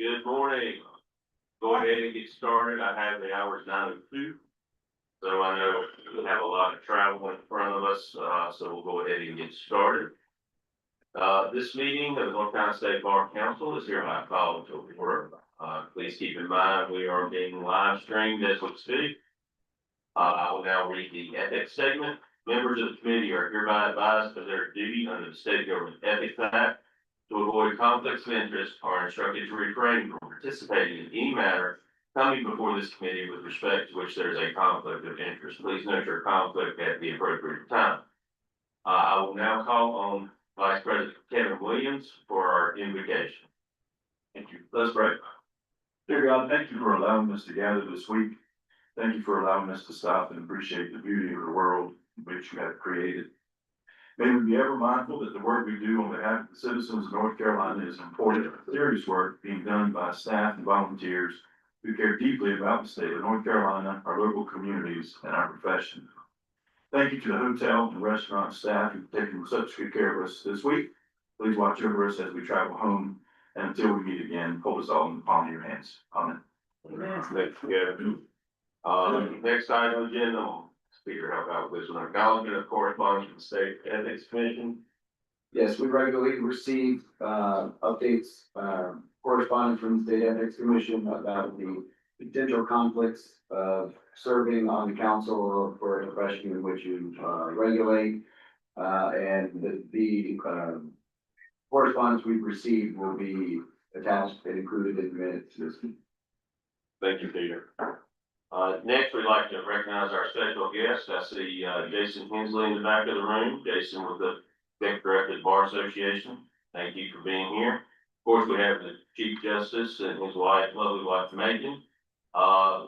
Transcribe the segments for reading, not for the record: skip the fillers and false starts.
Good morning. Go ahead and get started. I have the hours 9:02. So I know we have a lot of travel in front of us, so we'll go ahead and get started. This meeting of the North Carolina State Bar Council is hereby called to order. Please keep in mind, we are being live streamed as we speak. I will now read the ethics statement. Members of the committee are hereby advised of their duty under the State Government Ethics Act to avoid conflicts of interest, are instructed to refrain from participating in any matter coming before this committee with respect to which there is a conflict of interest. Please note your conflict at the appropriate time. I will now call on Vice President Kevin Williams for our invocation. Thank you. Let's pray. Dear God, thank you for allowing us to gather this week. Thank you for allowing us to stop and appreciate the beauty of the world which you have created. May we be ever mindful that the work we do on behalf of the citizens of North Carolina is important, serious work being done by staff and volunteers who care deeply about the state of North Carolina, our local communities, and our profession. Thank you to the hotel and restaurant staff who've taken such good care of us this week. Please watch over us as we travel home, and until we meet again, hold us all in the palm of your hands. Amen. Thanks, Kevin. Next item on the agenda, Speaker, help out with an acknowledgement of correspondence from the State Ethics Commission. Yes, we regularly receive updates, correspondence from the State Ethics Commission about the potential conflicts of serving on the council for a profession in which you regulate. And the correspondence we've received will be attached and included in the minutes. Thank you, Peter. Next, we'd like to recognize our special guest. I see Jason Hensley in the back of the room. Jason with the Executive Director of the Bar Association. Thank you for being here. Of course, we have the Chief Justice and his wife, lovely wife, Megan.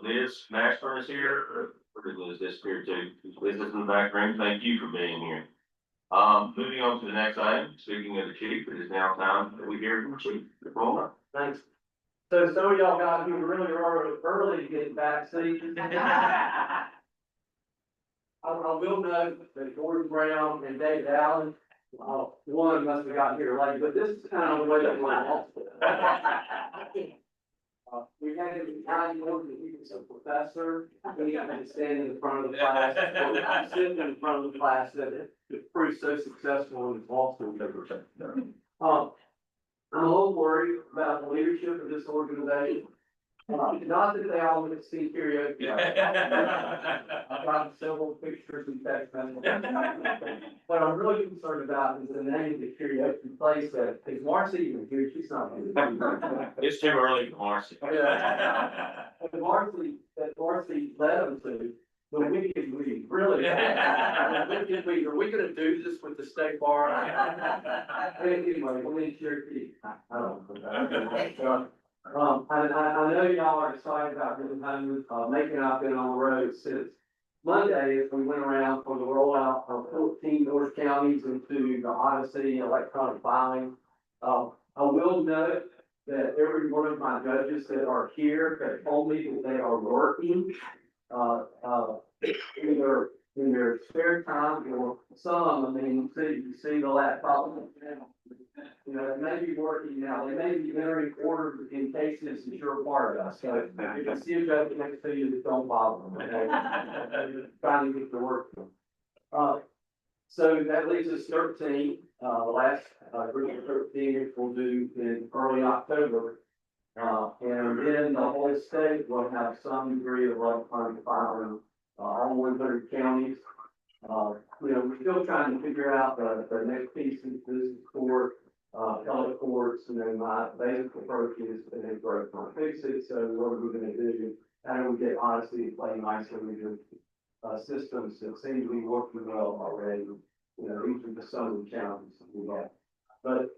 Liz Mashburn is here. Where did Liz disappear to? Liz is in the back room. Thank you for being here. Moving on to the next item. Speaking of the Chief, it is now time that we hear from Chief. Thanks. So some of y'all got here really early to get back seats. I will note that Gordon Brown and David Allen, one must have gotten here late, but this is kind of the way that went. We had him kind of that he was a professor, and he got to stand in the front of the class, sitting in front of the class that it proved so successful in his law school paper. I'm a little worried about the leadership of this organization. Not that they all would see karaoke. I've got several pictures and text messages. What I'm really concerned about is the name of the karaoke place that is Marcy even here. She's not here. It's too early for Marcy. Marcy led them to. The wicked league, really. The wicked league. Are we gonna do this with the state bar? Anyway, we need your key. I don't know. I know y'all are excited about getting home. Macon and I've been on the road since Monday as we went around for the rollout of 14 North counties into the Odyssey electronic filing. I will note that every one of my judges that are here have told me that they are working in their spare time, or some, I mean, you see the laptop, you know, they may be working now, they may be entering orders in cases that you're a part of, so if you see a judge next to you, just don't bother them, okay? Trying to get the work done. So that leaves us 13, the last group of 13 we'll do in early October. And then the whole state will have some degree of electronic filing, all 100 counties. We're still trying to figure out the next piece of this court, appellate courts, and then my basic approach is to broke on fix it. So what are we going to do? How do we get Odyssey to play nicely with systems that seem to be working well already? These are the some challenges that we have. But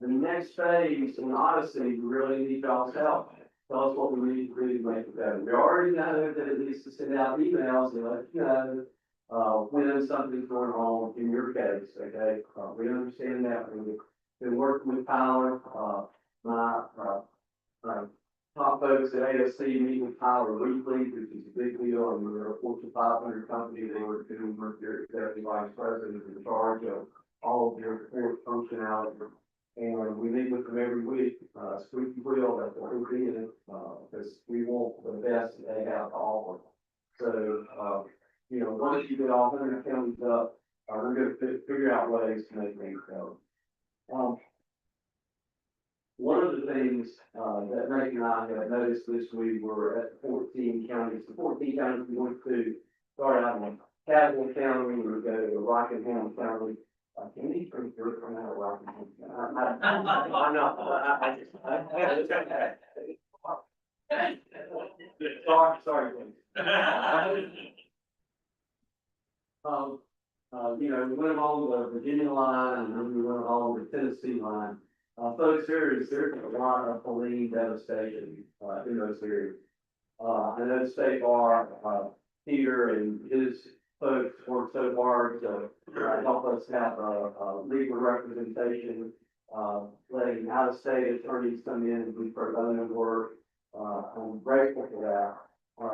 the next phase in Odyssey, we really need y'all's help. Tell us what we need to do to make it better. We already know that it needs to send out emails and let you know when something's going on in your case, okay? We understand that. We've been working with Tyler, my top folks at ASC meet with Tyler weekly, which is a big deal. And we're a Fortune 500 company. They were doing with their executive vice president in charge of all of their court functionality. And we meet with them every week, squeaky wheel, that's what we're being, because we want the best that they have to offer. So, you know, once you get all 100 counties up, we're gonna figure out ways to make things go. One of the things, that Rick and I have noticed this week, we're at 14 counties, the 14 counties we went to, started out in Caswell County, we go to Rockingham County. Can we bring through from that Rockingham? Sorry, please. You know, we went along the Virginia line and then we went along the Tennessee line. Folks, there's a lot of police devastation, in those areas. I know State Bar, Peter and his folks worked so hard to help us have legal representation, letting out-of-state attorneys come in and do pro bono work. I'm grateful for that.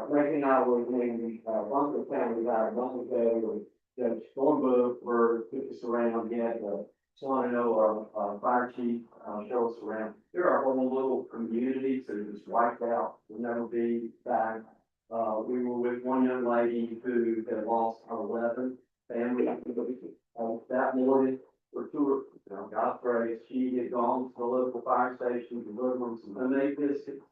Rick and I were in Bunker County about a month ago, and Judge Stormberg took us around. He had the Solano fire chief show us around. There are whole little communities that are just wiped out, will never be back. We were with one young lady who had lost her 11 family. That morning, for tour, God's grace, she had gone to the local fire station, delivering some homemade biscuits.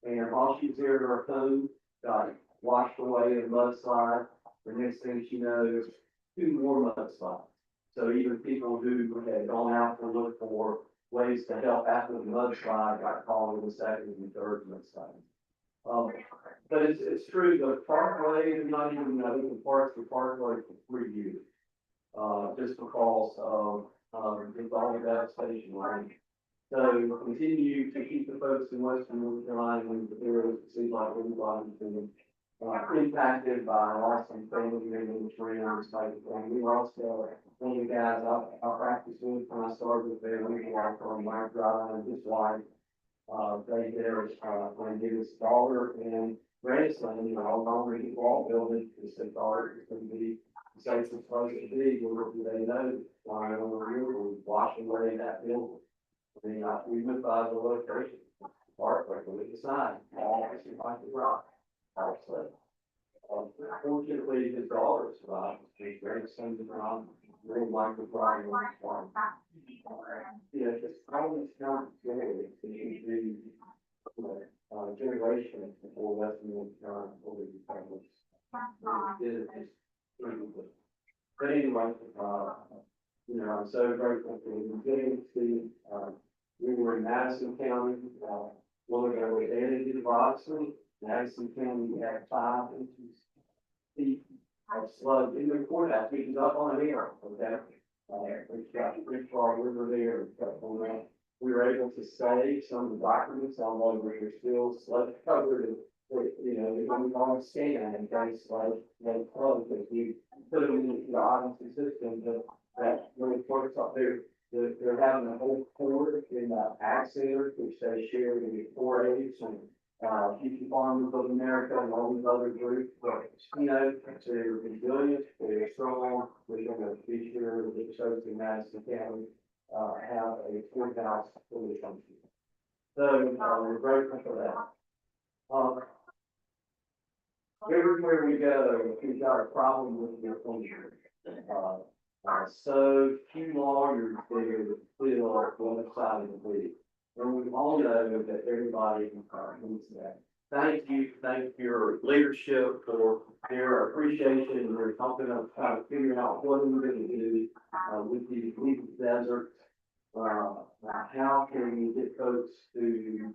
And while she was there, her phone got washed away in a mudslide. The next thing she knows, 2 more mudslides. So even people who had gone out to look for ways to help after the mudslide got called in the second and third mudslide. But it's true, the parkway is not even, the parts of the parkway for 3 years. Just because of, it's all the devastation, right? So continue to keep the folks in Western North Carolina and the areas that seem like everybody's been impacted by loss of family members, friends, type of thing. We lost one of the guys I practiced with when I started with there, we walked on Mike Drive and his wife. They there, when his daughter and grandson, all over his wall building, because they thought it was going to be the safest place to be. Little do they know, flying over the river, was washing away that building. I mean, we went by the location, parkway, we decided, all this is like the rock. Also, fortunately, his daughter survived. His grandson did not really like the problem. Yeah, just all these counties, it should be generation before Western North Carolina over the families. But anyway, I'm so grateful for the getting to see. We were in Madison County, one of our advantages of Oxley. Madison County had 5 inches deep of sludge in the courthouse, which is up on a hill, okay? We've got Rich Bar River there, we were able to save some of the documents, although they're still sludge covered, and, they're going to scan in case they close, because we put them into the Odyssey system, that really works up there. They're having a whole court in the Ag Center, which they share with the 4-H and Future Farmers of America and all these other groups. But, they're resilient, they're strong. We're going to be sure that it shows in Madison County have a courthouse for the country. So we're grateful for that. Everywhere we go, we've got a problem with the country. So few lawyers there to fill one side of the week. And we all know that everybody needs that. Thank you for your leadership, for their appreciation, and their helping us try to figure out what we're going to do with these legal deserts. How can we get folks to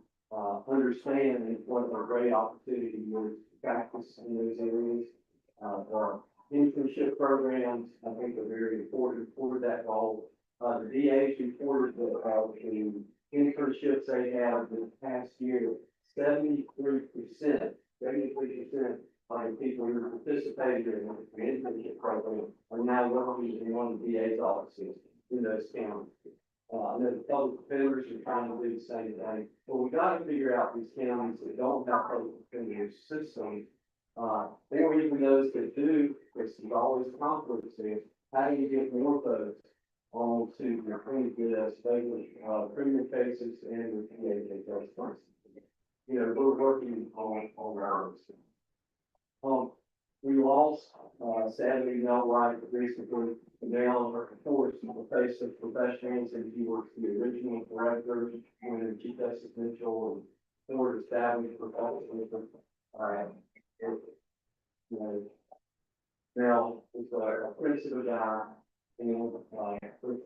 understand what a great opportunity is to practice in those areas? Internship programs, I think, are very important toward that goal. The DA's reported that the internships they have this past year, 73% of the people who participated in the internship program are now working in one of the DA's offices in those counties. And then the public defenders are trying to do the same thing. But we got to figure out these counties that don't have public defender systems. Or even those that do, there's always conflicts there. How do you get more folks on to the previous, criminal cases and the PA case. You know, we're working on ours. We lost, sadly, Mel Wright recently, now, of course, in the face of professionals, and he was the original director when Chief Justice Mitchell and Ford established professionalism. You know, now, it's a principal guy, and,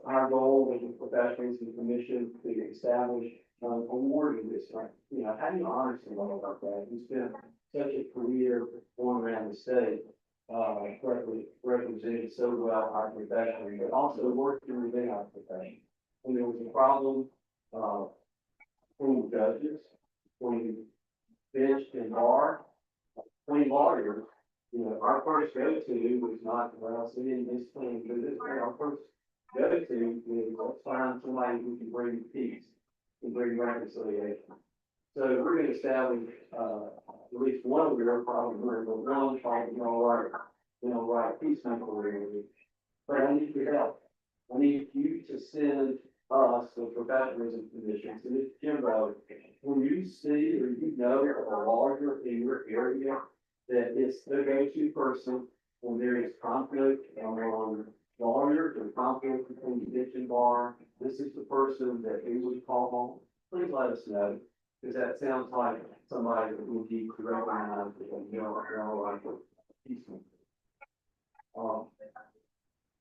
our goal as a professionals and commission to establish, awarding this, you know, how do you honor somebody like that? He spent such a career going around the state, represented so well our profession, but also working within our profession. When there was a problem, between judges, between bench and bar, between lawyers, you know, our first go-to was not, well, sitting in this thing, but this, our first go-to is let's find somebody who can bring peace, can bring reconciliation. So we're gonna establish, at least one we're probably, but one called, right, peacemaker. But I need your help. I need you to send us, the professionalism commission, to this Jimbo, when you see or you know a lawyer in your area that is the go-to person when there is conflict among lawyers or conflict between the bench and bar, this is the person that we would call on. Please let us know, because that sounds like somebody that we need to recognize as like a peacemaker.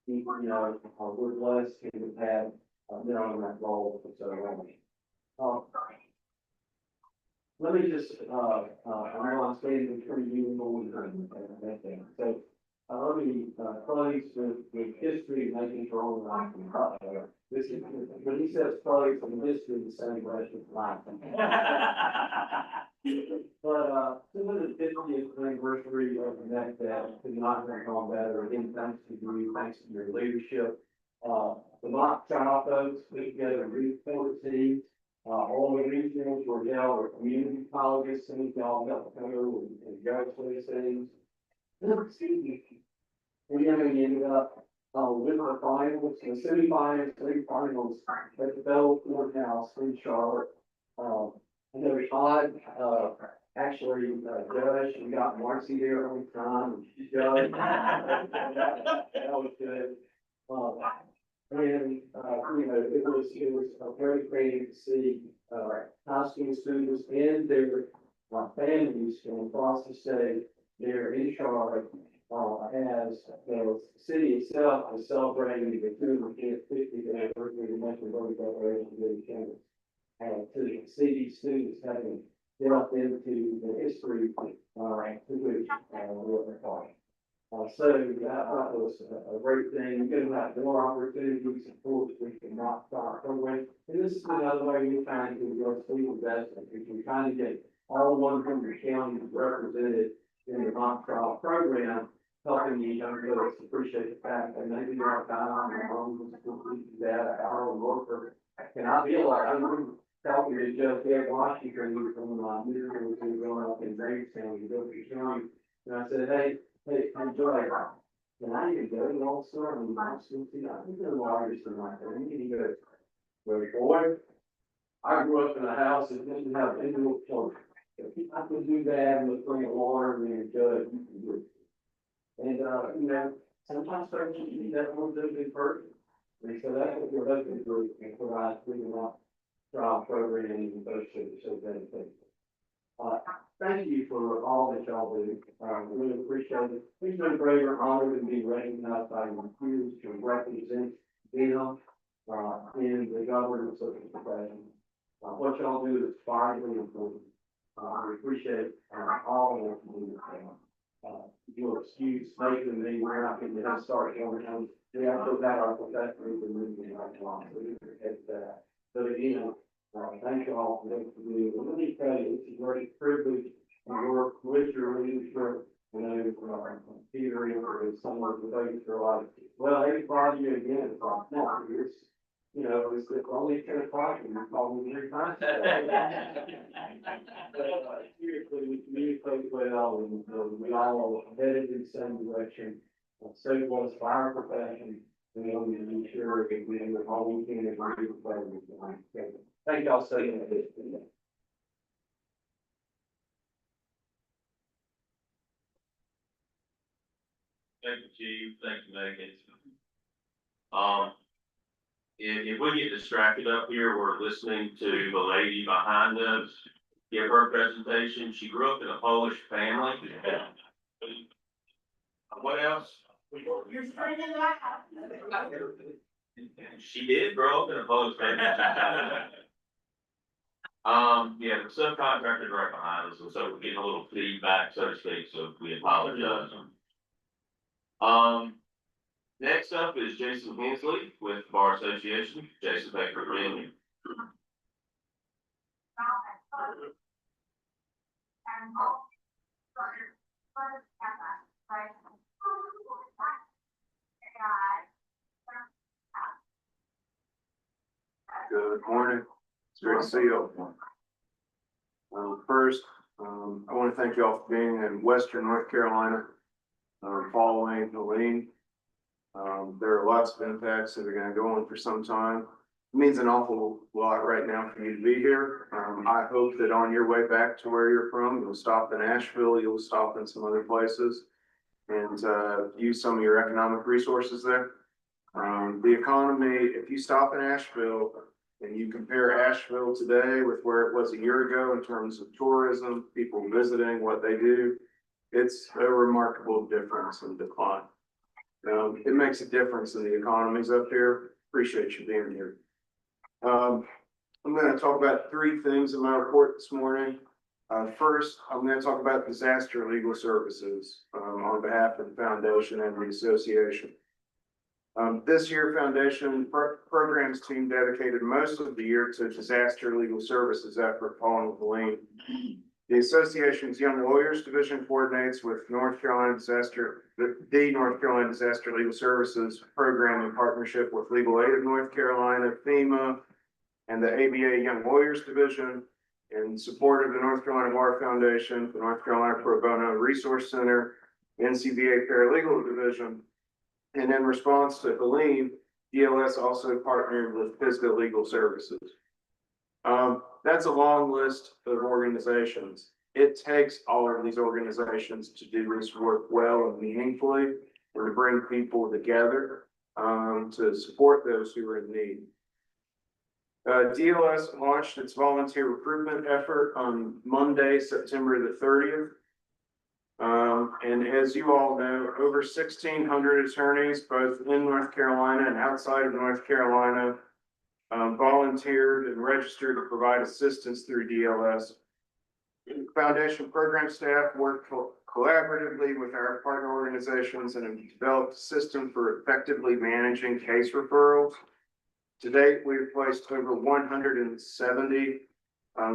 We're blessed to have had, been on that role for so long. Let me just, I know I'm stating between you and that thing. So, let me, close with history and making sure all the this is, when he says close, I mean, history is the same way as life. But, some of the 50th anniversary of the next that could not have gone better. Again, thanks to you, thanks to your leadership. The mock trial folks put together a report team. All the regionals were held at community colleges, some of y'all helped go and go to these things. We ended up, with our finals, the semifinals at the Bell Courthouse in Charlotte. And there was odd, actually, Judge, we got Marcy there on time, and she's Judge. That was good. And, it was very great to see, high school students and their, families from across the state there in Charlotte, as the city itself was celebrating the 250th anniversary of the National Voting Declaration of to see these students having delved into the history, to which, we're part. So that was a great thing. We're gonna have more opportunities, of course, we can not start program. And this is another way we're trying to address legal justice, because we're trying to get all 100 counties represented in the mock trial program, helping the young folks appreciate the fact that maybe they're not on their own, that our own worker. And I feel like I remember talking to Judge Ed Washington from my years ago, growing up in Jamestown, in Dutchess County, and I said, hey, Joy, can I even go to all store? I mean, I'm still see, I think they're lawyers and like that. And he goes, well, boy, I grew up in a house that didn't have individual children. If I can do that and look for a lawyer and a judge, you can do it. And, sometimes folks need that one little bit person. And so that's what we're hoping to provide through the trial program and those so benefit. Thank you for all that y'all do. We really appreciate it. It's been a great honor to be recognized by your peers to represent them, in the governance of the profession. What y'all do is vitally important. We appreciate, all of you. Your excuse making me, we're not going to start going. We have to go back our professionals and moving right along. So we appreciate that. But again, thank you all for what you do. Let me tell you, it's a great privilege to work with your leadership. Peter is someone who thanks for a lot of, well, everybody again, it's like, no, it's the only 10 o'clock and you call me 3 times. Seriously, we communicate well and we all headed in the same direction. So was our profession. And we'll be sure if we have all we can and bring it forward. Thank y'all so much. Thank you, Chief. Thank you, Megan. If we get distracted up here, we're listening to the lady behind us give her presentation. She grew up in a Polish family. What else? You're spreading it out. She did grow up in a Polish family. Yeah, the subcontractor's right behind us, and so we're getting a little feedback, so to speak, so we apologize. Next up is Jason Hensley with Bar Association. Jason, thank you for being here. Good morning. It's great to see you all. First, I want to thank you all for being in Western North Carolina, following Helene. There are lots of impacts that are going to go on for some time. It means an awful lot right now for you to be here. I hope that on your way back to where you're from, you'll stop in Asheville, you'll stop in some other places and use some of your economic resources there. The economy, if you stop in Asheville and you compare Asheville today with where it was a year ago in terms of tourism, people visiting, what they do, it's a remarkable difference in decline. It makes a difference in the economies up here. Appreciate you being here. I'm going to talk about three things in my report this morning. First, I'm going to talk about disaster legal services on behalf of the foundation and the association. This year, foundation programs team dedicated most of the year to disaster legal services effort following Helene. The association's Young Lawyers Division coordinates with the North Carolina Disaster Legal Services program in partnership with Legal Aid of North Carolina, FEMA, and the ABA Young Lawyers Division in support of the North Carolina Bar Foundation, the North Carolina Pro Bono Resource Center, NCBA Paralegal Division. And in response to Helene, DLS also partnered with Pisgah Legal Services. That's a long list of organizations. It takes all of these organizations to do this work well and meaningfully, or to bring people together to support those who are in need. DLS launched its volunteer recruitment effort on Monday, September the 30th. And as you all know, over 1,600 attorneys, both in North Carolina and outside of North Carolina, volunteered and registered to provide assistance through DLS. Foundation program staff worked collaboratively with our partner organizations and have developed a system for effectively managing case referrals. To date, we've placed over 170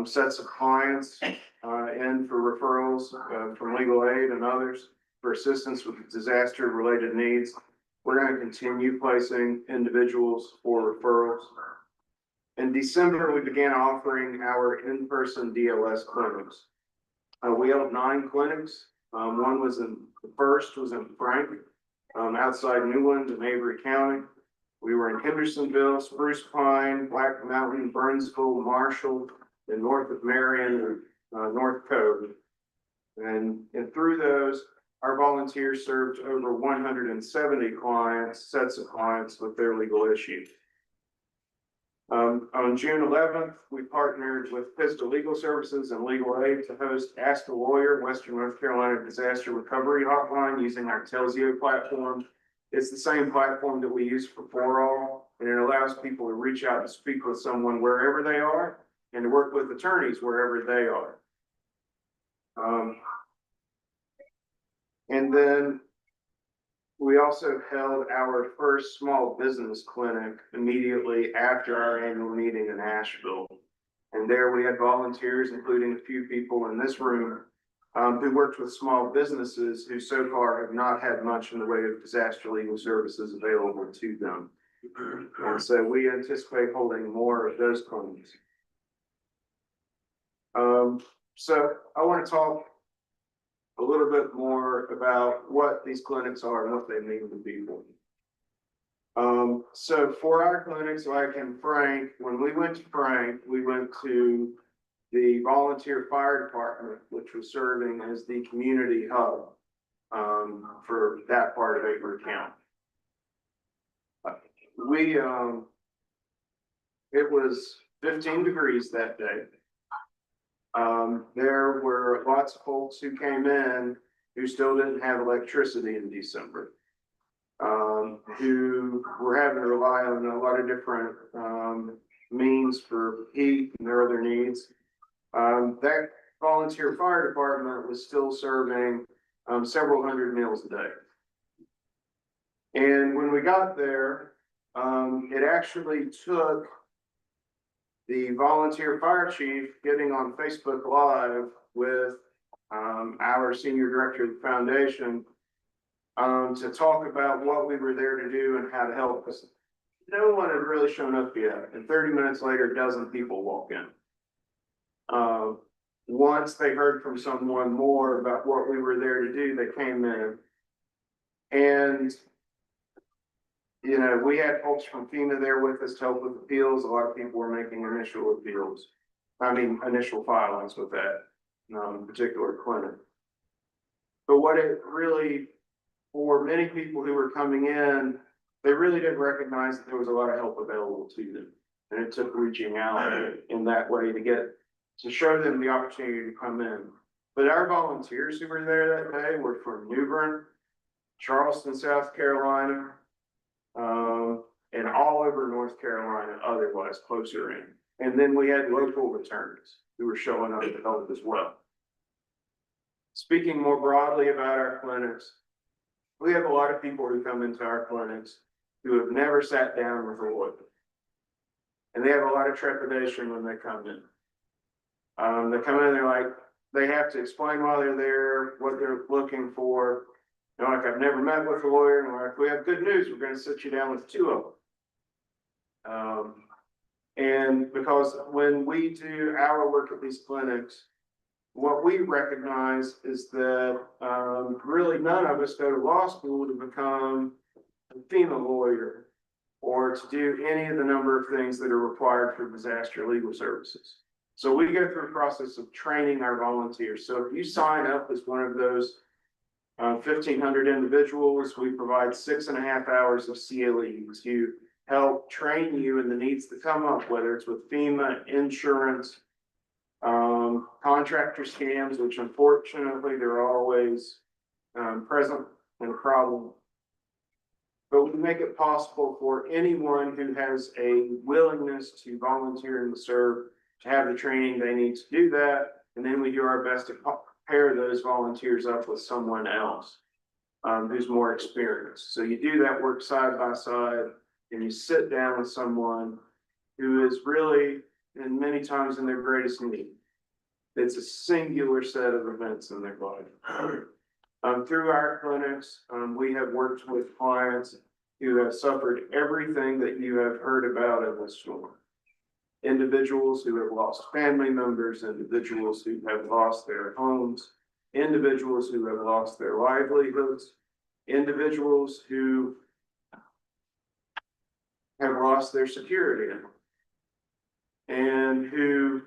sets of clients in for referrals from Legal Aid and others for assistance with disaster-related needs. We're going to continue placing individuals for referrals. In December, we began offering our in-person DLS clinics. We held 9 clinics. The first was in Frank, outside Newland in Avery County. We were in Hendersonville, Spruce Pine, Black Mountain, Burnsville, Marshall, and north of Marion, North Cove. And through those, our volunteers served over 170 sets of clients with their legal issues. On June 11th, we partnered with Pisgah Legal Services and Legal Aid to host Ask a Lawyer, Western North Carolina Disaster Recovery Hotline using our Telsio platform. It's the same platform that we use for For-All, and it allows people to reach out and speak with someone wherever they are and to work with attorneys wherever they are. And then we also held our first small business clinic immediately after our annual meeting in Asheville. And there we had volunteers, including a few people in this room, who worked with small businesses who so far have not had much in the way of disaster legal services available to them. And so we anticipate holding more of those clinics. So I want to talk a little bit more about what these clinics are and what they mean to people. So for our clinics, like in Frank, when we went to Frank, we went to the volunteer fire department, which was serving as the community hub, for that part of Acre County. We, it was 15 degrees that day. There were lots of folks who came in who still didn't have electricity in December. Who were having to rely on a lot of different, means for heat and their other needs. That volunteer fire department was still serving, several hundred meals a day. And when we got there, it actually took the volunteer fire chief getting on Facebook Live with, our senior director of the foundation, to talk about what we were there to do and how to help us. No one had really shown up yet, and 30 minutes later, a dozen people walk in. Once they heard from someone more about what we were there to do, they came in. And, you know, we had folks from FEMA there with us to help with appeals. A lot of people were making initial filings with that, particular clinic. But what it really, for many people who were coming in, they really didn't recognize that there was a lot of help available to them. And it took reaching out in that way to show them the opportunity to come in. But our volunteers who were there that day were from New Bern, Charleston, South Carolina, and all over North Carolina, otherwise closer in. And then we had local returns who were showing up to help as well. Speaking more broadly about our clinics, we have a lot of people who come into our clinics who have never sat down with a lawyer. And they have a lot of trepidation when they come in. They come in, they're like, they have to explain why they're there, what they're looking for. You know, like, I've never met with a lawyer, and we're like, we have good news, we're gonna sit you down with two of them. And because when we do our work at these clinics, what we recognize is that, really none of us go to law school to become a FEMA lawyer or to do any of the number of things that are required for disaster legal services. So we go through a process of training our volunteers. So if you sign up as one of those 1,500 individuals, we provide 6.5 hours of CLE to help train you in the needs that come up, whether it's with FEMA, insurance, contractor scams, which unfortunately they're always present and a problem. But we make it possible for anyone who has a willingness to volunteer and serve to have the training they need to do that. And then we do our best to pair those volunteers up with someone else who's more experienced. So you do that work side by side and you sit down with someone who is really, and many times in their greatest need. It's a singular set of events in their life. Through our clinics, we have worked with clients who have suffered everything that you have heard about in this storm. Individuals who have lost family members, individuals who have lost their homes, individuals who have lost their livelihoods, individuals who have lost their security, and who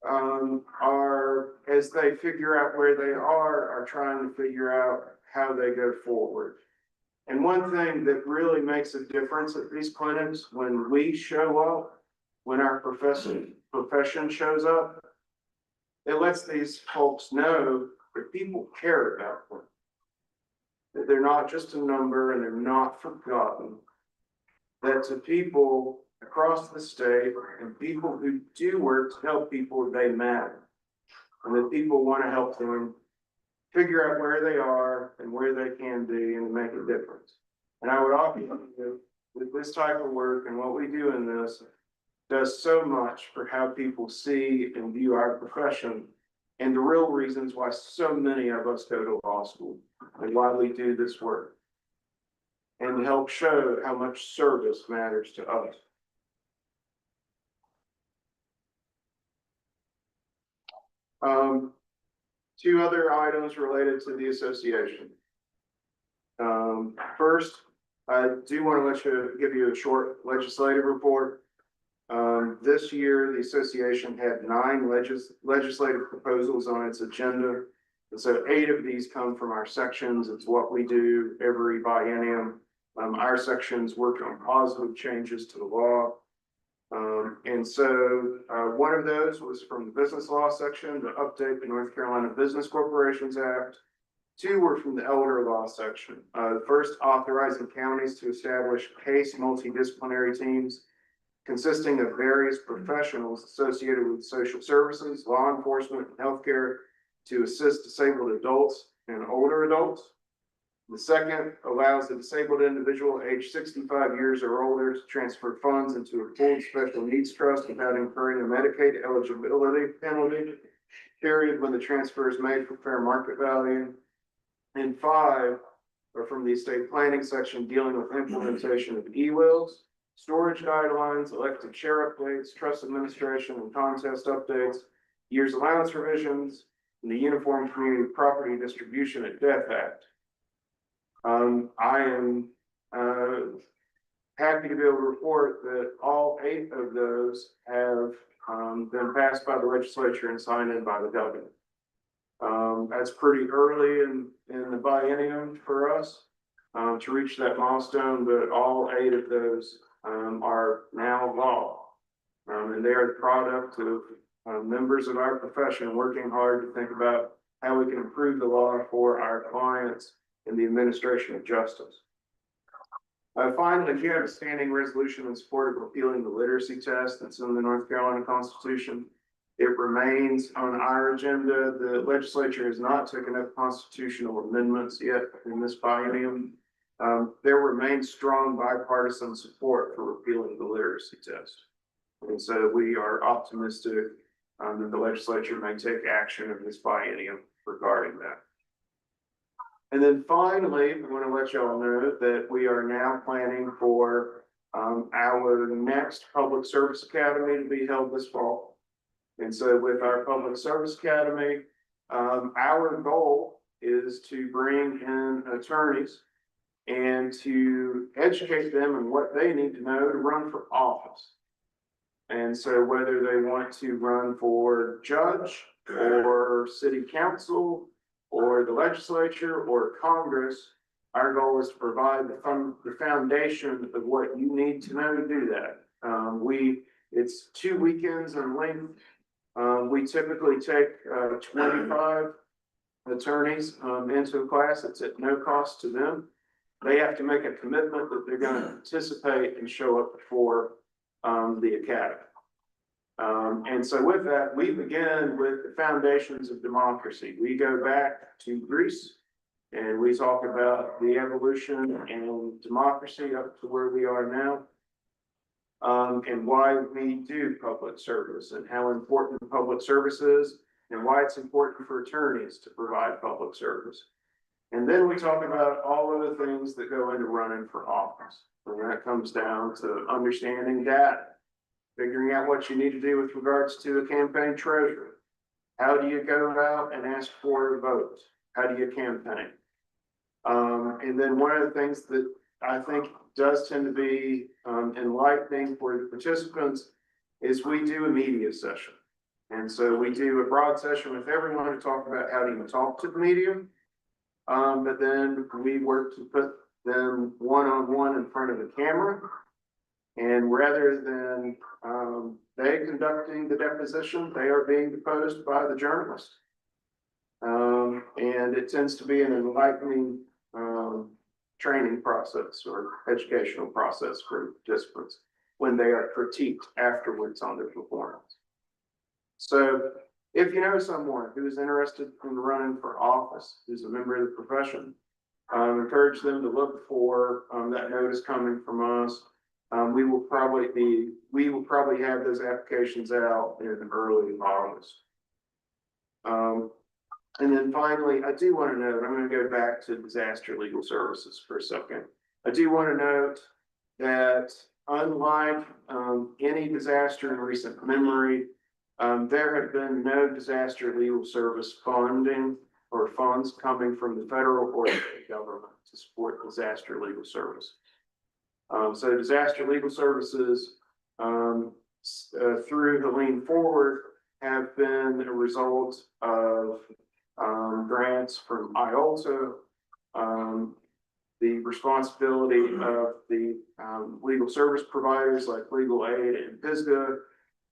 are, as they figure out where they are trying to figure out how they go forward. And one thing that really makes a difference at these clinics, when we show up, when our profession shows up, it lets these folks know that people care about them. That they're not just a number and they're not forgotten. That to people across the state and people who do work to help people, they matter. And that people want to help them figure out where they are and where they can be and make a difference. And I would offer you, with this type of work and what we do in this, does so much for how people see and view our profession and the real reasons why so many of us go to law school and why we do this work. And help show how much service matters to us. Two other items related to the association. First, I do want to give you a short legislative report. This year, the association had 9 legislative proposals on its agenda. And so 8 of these come from our sections. It's what we do every biennium. Our sections work on positive changes to the law. And so one of those was from the business law section to update the North Carolina Business Corporations Act. 2 were from the elder law section. First, authorizing counties to establish case multidisciplinary teams consisting of various professionals associated with social services, law enforcement, and healthcare to assist disabled adults and older adults. The second allows the disabled individual aged 65 years or older to transfer funds into a pooled special needs trust without incurring a Medicaid eligibility penalty period when the transfer is made for fair market value. And 5 are from the estate planning section dealing with implementation of e-wills, storage guidelines, elected chair updates, trust administration and contest updates, years allowance revisions, and the Uniform Community Property Distribution at Death Act. I am happy to be able to report that all 8 of those have been passed by the legislature and signed in by the governor. That's pretty early in the biennium for us to reach that milestone, but all 8 of those are now law. And they are the product of members of our profession working hard to think about how we can improve the law for our clients in the administration of justice. Finally, you have a standing resolution in support of repealing the literacy test that's in the North Carolina Constitution. It remains on our agenda. The legislature has not taken up constitutional amendments yet in this biennium. There remains strong bipartisan support for repealing the literacy test. And so we are optimistic that the legislature may take action in this biennium regarding that. And then finally, I want to let y'all know that we are now planning for our next Public Service Academy to be held this fall. And so with our Public Service Academy, our goal is to bring in attorneys and to educate them on what they need to know to run for office. And so whether they want to run for judge or city council or the legislature or Congress, our goal is to provide the foundation of what you need to know to do that. It's 2 weekends in length. We typically take 25 attorneys into a class. It's at no cost to them. They have to make a commitment that they're going to participate and show up before the academy. And so with that, we begin with the foundations of democracy. We go back to Greece and we talk about the evolution and democracy up to where we are now. And why we do public service and how important public service is and why it's important for attorneys to provide public service. And then we talk about all of the things that go into running for office. And that comes down to understanding data, figuring out what you need to do with regards to a campaign treasurer. How do you go out and ask for a vote? How do you campaign? And then one of the things that I think does tend to be enlightening for the participants is we do a media session. And so we do a broad session with everyone to talk about how do you talk to the media. But then we work to put them one-on-one in front of the camera. And rather than they conducting the deposition, they are being deposed by the journalist. And it tends to be an enlightening training process or educational process for participants when they are critiqued afterwards on their performance. So if you know someone who is interested in running for office, who's a member of the profession, encourage them to look for that notice coming from us. We will probably have those applications out in early August. And then finally, I do want to note, I'm going to go back to disaster legal services for a second. I do want to note that unlike any disaster in recent memory, there have been no disaster legal service funding or funds coming from the federal or state government to support disaster legal service. So disaster legal services, through the Lean Forward have been a result of, grants from IOLTA, the responsibility of the, legal service providers like Legal Aid and Pisgah,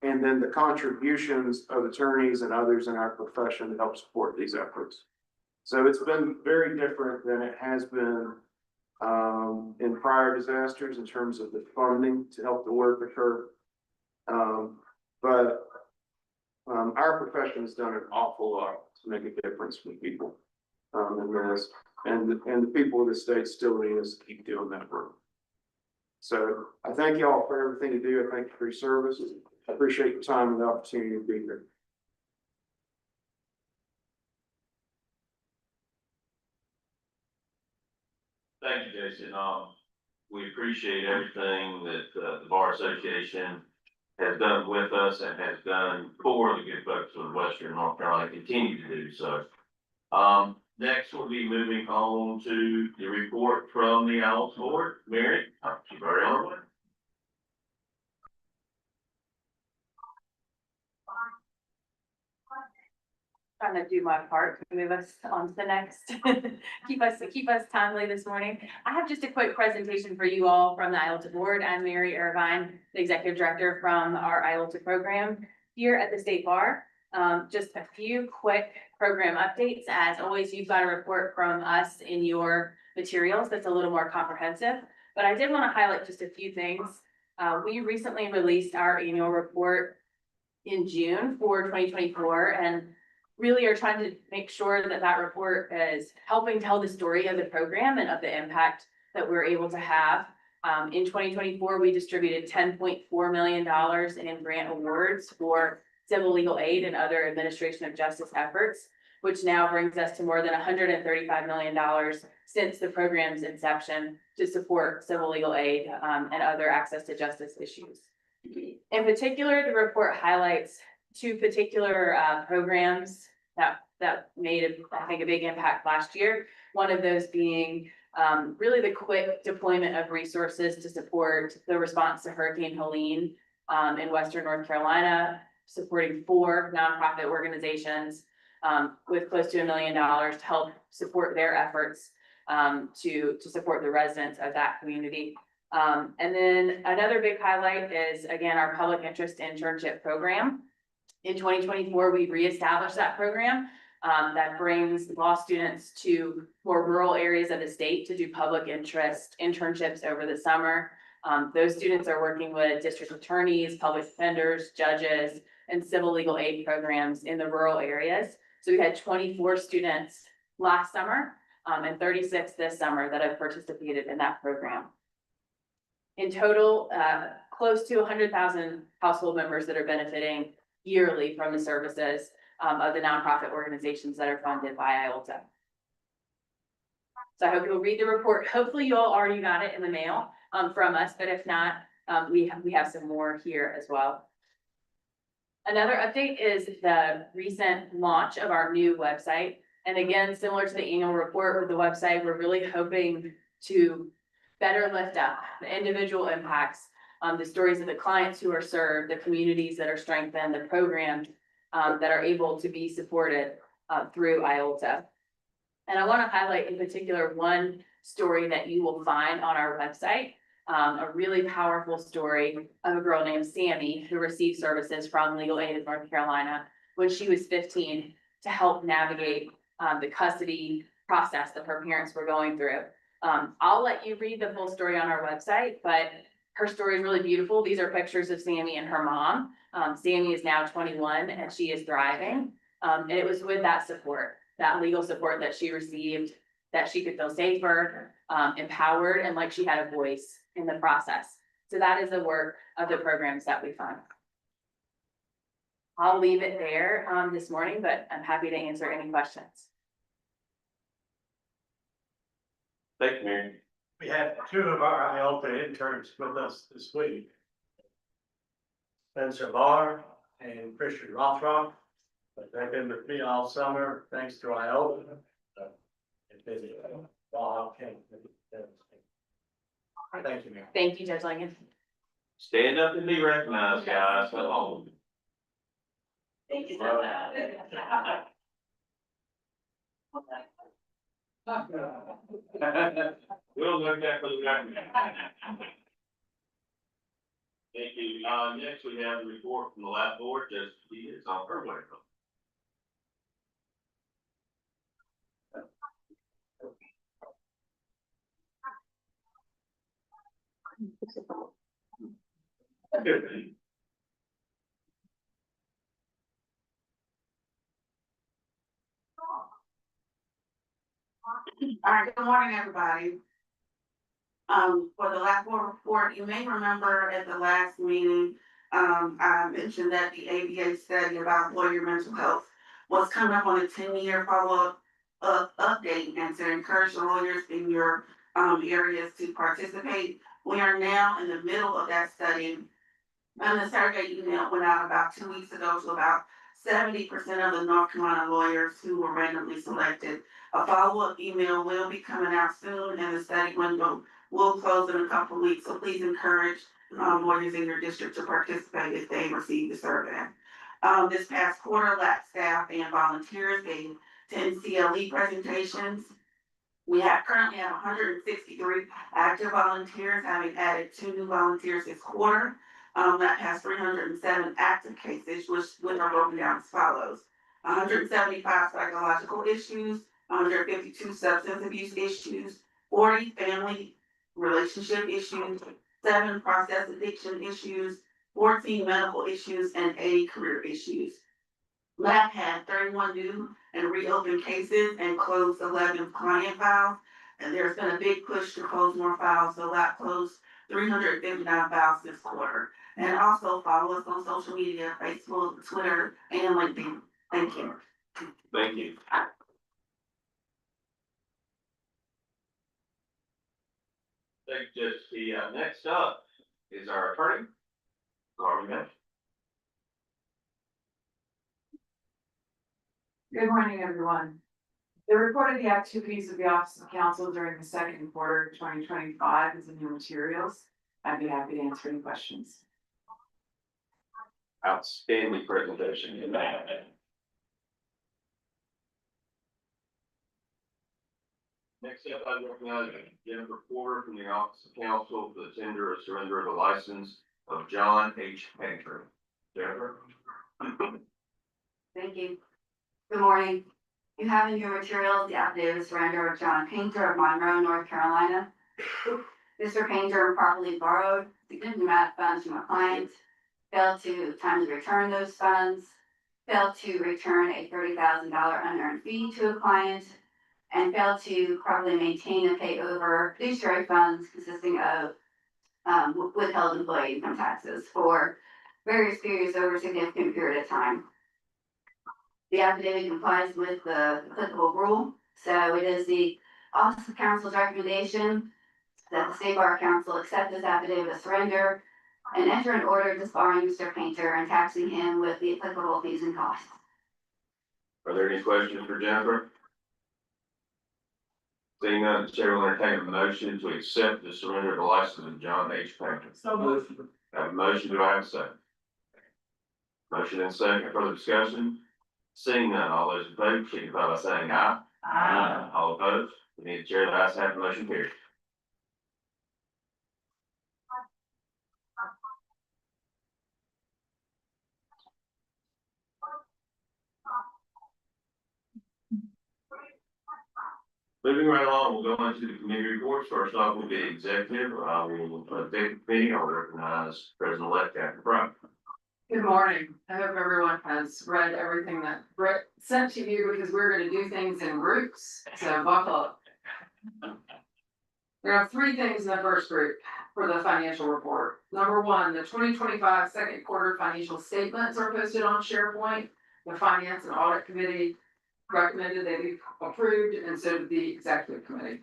and then the contributions of attorneys and others in our profession to help support these efforts. So it's been very different than it has been in prior disasters in terms of the funding to help the work occur. But our profession has done an awful lot to make a difference for people. And the people of the state still need us to keep doing that work. So I thank y'all for everything you do. I thank you for your service. I appreciate your time and the opportunity to be here. Thank you, Jason. We appreciate everything that, the Bar Association has done with us and has done for the good folks of Western North Carolina, continue to do so. Next we'll be moving on to the report from the Owls Board. Mary, you've already on one. Trying to do my part to move us on to the next, keep us timely this morning. I have just a quick presentation for you all from the IELTS board. I'm Mary Irvine, the executive director from our IELTS program here at the State Bar. Just a few quick program updates. As always, you've got a report from us in your materials that's a little more comprehensive, but I did want to highlight just a few things. We recently released our annual report in June for 2024, and really are trying to make sure that that report is helping tell the story of the program and of the impact that we're able to have. In 2024, we distributed $10.4 million in grant awards for civil legal aid and other administration of justice efforts, which now brings us to more than $135 million since the program's inception to support civil legal aid and other access to justice issues. In particular, the report highlights two particular programs that made, I think, a big impact last year. One of those being really the quick deployment of resources to support the response to Hurricane Helene in Western North Carolina, supporting 4 nonprofit organizations with close to $1 million to help support their efforts to support the residents of that community. And then another big highlight is, again, our public interest internship program. In 2024, we reestablished that program that brings law students to more rural areas of the state to do public interest internships over the summer. Those students are working with district attorneys, public defenders, judges, and civil legal aid programs in the rural areas. So we had 24 students last summer and 36 this summer that have participated in that program. In total, close to 100,000 household members that are benefiting yearly from the services of the nonprofit organizations that are funded by IOLTA. So I hope you'll read the report. Hopefully you all already got it in the mail from us, but if not, we have some more here as well. Another update is the recent launch of our new website. And again, similar to the annual report with the website, we're really hoping to better lift up the individual impacts, the stories of the clients who are served, the communities that are strengthened, the programs that are able to be supported through IOLTA. And I want to highlight in particular one story that you will find on our website, a really powerful story of a girl named Sammy who received services from Legal Aid of North Carolina when she was 15 to help navigate the custody process that her parents were going through. I'll let you read the full story on our website, but her story is really beautiful. These are pictures of Sammy and her mom. Sammy is now 21 and she is thriving. And it was with that support, that legal support that she received, that she could feel safer, empowered, and like she had a voice in the process. So that is the work of the programs that we fund. I'll leave it there this morning, but I'm happy to answer any questions. Thank you, Mary. We have 2 of our IOLTA interns with us this week. Spencer Barr and Christian Rothrock, but they've been with me all summer, thanks to IOLTA. It's busy. Thank you, Mayor. Thank you, Judge Langen. Stand up and be recognized, guys. Come on. Thank you so much. We'll look at for the record. Thank you. Next we have the report from the lab board, just she is on her way. All right, good morning, everybody. For the last board report, you may remember at the last meeting, I mentioned that the ABA study about lawyer mental health was coming up on a 10-year follow-up update, and to encourage the lawyers in your areas to participate. We are now in the middle of that study. And the survey email went out about 2 weeks ago to about 70% of the North Carolina lawyers who were randomly selected. A follow-up email will be coming out soon, and the study window will close in a couple of weeks. So please encourage lawyers in your district to participate if they receive the survey. This past quarter, lab staff and volunteers gave 10 CLE presentations. We currently have 163 active volunteers, having added 2 new volunteers this quarter. That has 307 active cases, which are broken down as follows: 175 psychological issues, 152 substance abuse issues, 40 family relationship issues, 7 process addiction issues, 14 medical issues, and 80 career issues. Lab had 31 new and reopened cases and closed 11 client files. And there's been a big push to close more files, so Lab closed 359 files this quarter. And also follow us on social media, Facebook, Twitter, and LinkedIn. Thank you. Thank you. Thank you, Judge. The next up is our attorney, Garvin Metz. Good morning, everyone. The report of the activities of the Office of Counsel during the second quarter of 2025 is in your materials. I'd be happy to answer any questions. Outstanding presentation. Next up, I recognize Jennifer Porter from the Office of Counsel for the tender or surrender of the license of John H. Painter. Jennifer? Thank you. Good morning. You have in your materials the affidavit of surrender of John Painter of Monroe, North Carolina. Mr. Painter improperly borrowed significant amount of funds from a client, failed to timely return those funds, failed to return a $30,000 unearned fee to a client, and failed to properly maintain and pay over fiduciary funds consisting of withheld employee income taxes for various periods over a significant period of time. The affidavit complies with the applicable rule, so it is the Office of Counsel's recommendation that the State Bar Council accept this affidavit of surrender and enter an order disbarring Mr. Painter and taxing him with the applicable fees and costs. Are there any questions for Jennifer? Seeing none, the chair will entertain a motion to accept the surrender of the license of John H. Painter. So moved. Have a motion, do I have a second? Motion and second, further discussion? Seeing none, all those in favor, signify by saying aye. Aye. All opposed? We need the chair to ayes have the motion carried. Moving right along, we'll go into the committee reports. First off will be executive. We'll take the committee. I'll recognize President-elect Kathy Brown. Good morning. I hope everyone has read everything that Brett sent to you because we're going to do things in groups, so buckle up. There are 3 things in the first group for the financial report. Number 1, the 2025 second quarter financial statements are posted on SharePoint. The Finance and Audit Committee recommended they be approved, and so did the Executive Committee.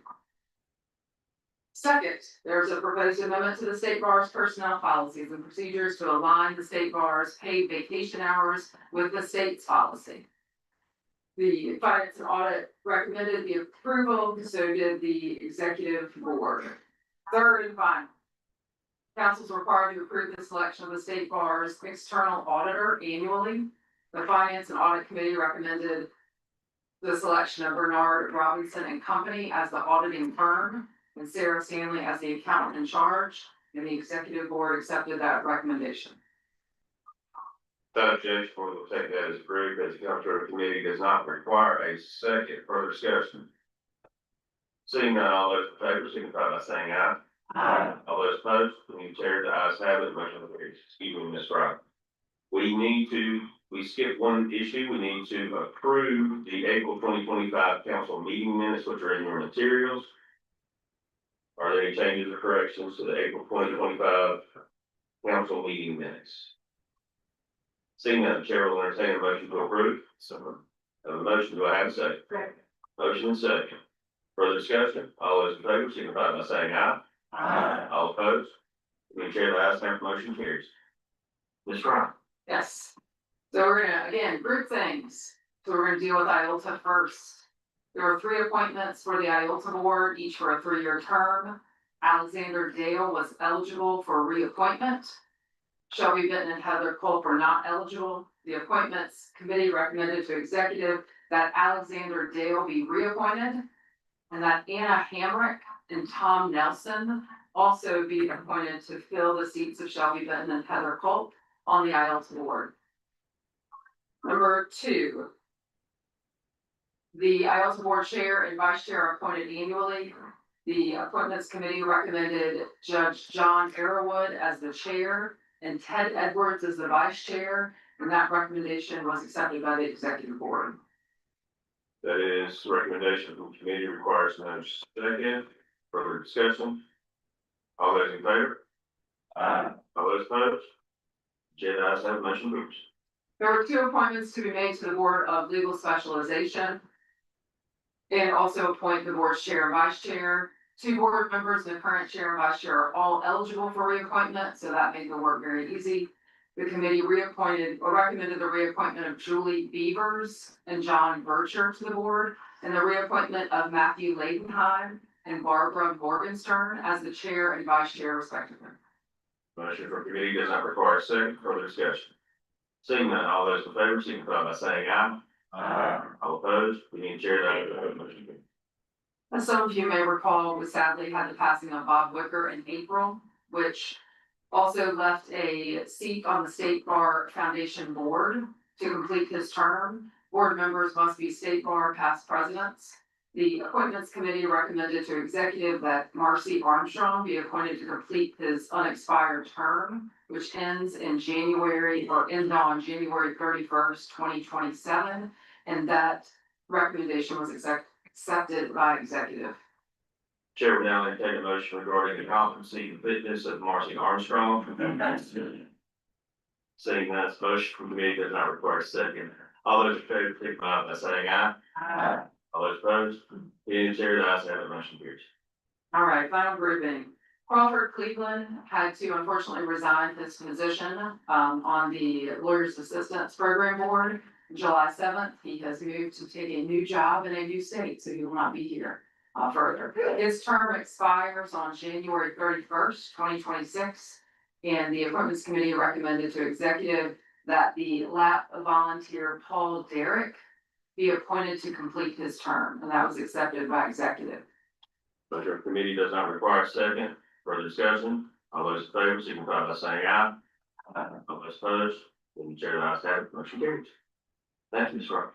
Second, there's a proposed amendment to the State Bar's personnel policies and procedures to align the State Bar's paid vacation hours with the state's policy. The Finance and Audit recommended the approval, so did the Executive Board. Third and final. Council is required to approve the selection of the state bar's external auditor annually. The Finance and Audit Committee recommended the selection of Bernard Robinson and Company as the auditing firm and Sarah Stanley as the accountant in charge, and the executive board accepted that recommendation. Without objection, we'll take that as approved, as the comptroller committee does not require a second further discussion. Seeing none, all those in favor signify by saying aye. Aye. All those opposed, any chair, the ayes have it, motion carries. Excuse me, Ms. Wright. We skipped one issue, we need to approve the April 2025 council meeting minutes, which are in your materials. Are there any changes or corrections to the April 2025 council meeting minutes? Seeing that, the chair will entertain a motion to approve. So, have a motion, do I have a second? Motion and second. Further discussion, all those in favor signify by saying aye. Aye. All opposed? Any chair, the ayes have it, motion carries. Ms. Wright. Yes. So we're gonna, again, group things. So we're gonna deal with IOLTA first. There were 3 appointments for the IOLTA board, each for a 3-year term. Alexander Dale was eligible for reappointment. Shelby Benton and Heather Culp are not eligible. The appointments committee recommended to executive that Alexander Dale be reappointed, and that Anna Hamrick and Tom Nelson also be appointed to fill the seats of Shelby Benton and Heather Culp on the IELTS board. Number 2. The IELTS board chair and vice chair are appointed annually. The appointments committee recommended Judge John Arrowood as the chair and Ted Edwards as the vice chair, and that recommendation was accepted by the executive board. That is recommendation from committee, requires no second. Further discussion. All those in favor? Aye. All those opposed? Chair, the ayes have it, motion moves. There were 2 appointments to be made to the Board of Legal Specialization. And also appoint the board's chair and vice chair. 2 board members, the current chair and vice chair are all eligible for reappointment, so that made the work very easy. The committee recommended the reappointment of Julie Beavers and John Bircher to the board, and the reappointment of Matthew Leidenheim and Barbara Morgenstern as the chair and vice chair respectively. Motion for committee does not require a second. Further discussion. Seeing none, all those in favor signify by saying aye. Aye. All opposed, we need chair, that motion carries. As some of you may recall, we sadly had the passing of Bob Wicker in April, which also left a seat on the State Bar Foundation Board to complete his term. Board members must be State Bar past presidents. The Appointments Committee recommended to executive that Marcy Armstrong be appointed to complete his unexpired term, which ends on January 31st, 2027, and that recommendation was accepted by executive. Chair will now entertain a motion regarding the competency and fitness of Marcy Armstrong. Seeing that this motion from committee does not require a second. All those in favor, signify by saying aye. Aye. All those opposed, being chair, the ayes have it, motion carries. All right, final grouping. Crawford Cleveland had to unfortunately resign his position on the Lawyers Assistance Program Board. July 7th, he has moved to take a new job in a new state, so he will not be here further. His term expires on January 31st, 2026, and the Appointments Committee recommended to executive that the LAP volunteer Paul Derrick be appointed to complete his term, and that was accepted by executive. Motion for committee does not require a second. Further discussion. All those in favor signify by saying aye. Aye. All those opposed, being chair, the ayes have it, motion carries. Thank you, Ms. Rock.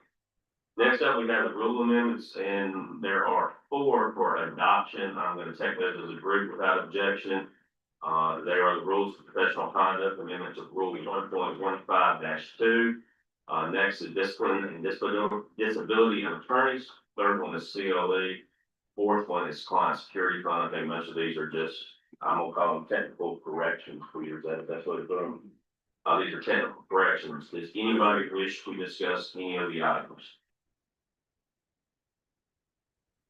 Next up, we have the rule amendments, and there are 4 for adoption. I'm going to take those as a group without objection. They are the rules of professional conduct, amendments of rule 1.15-2. Next is discipline and disability of attorneys. 3rd one is CLE. 4th one is client security fund. I think most of these are just, I'm gonna call them technical corrections for you. That's what it's doing. These are technical corrections. Does anybody wish to discuss any of the items?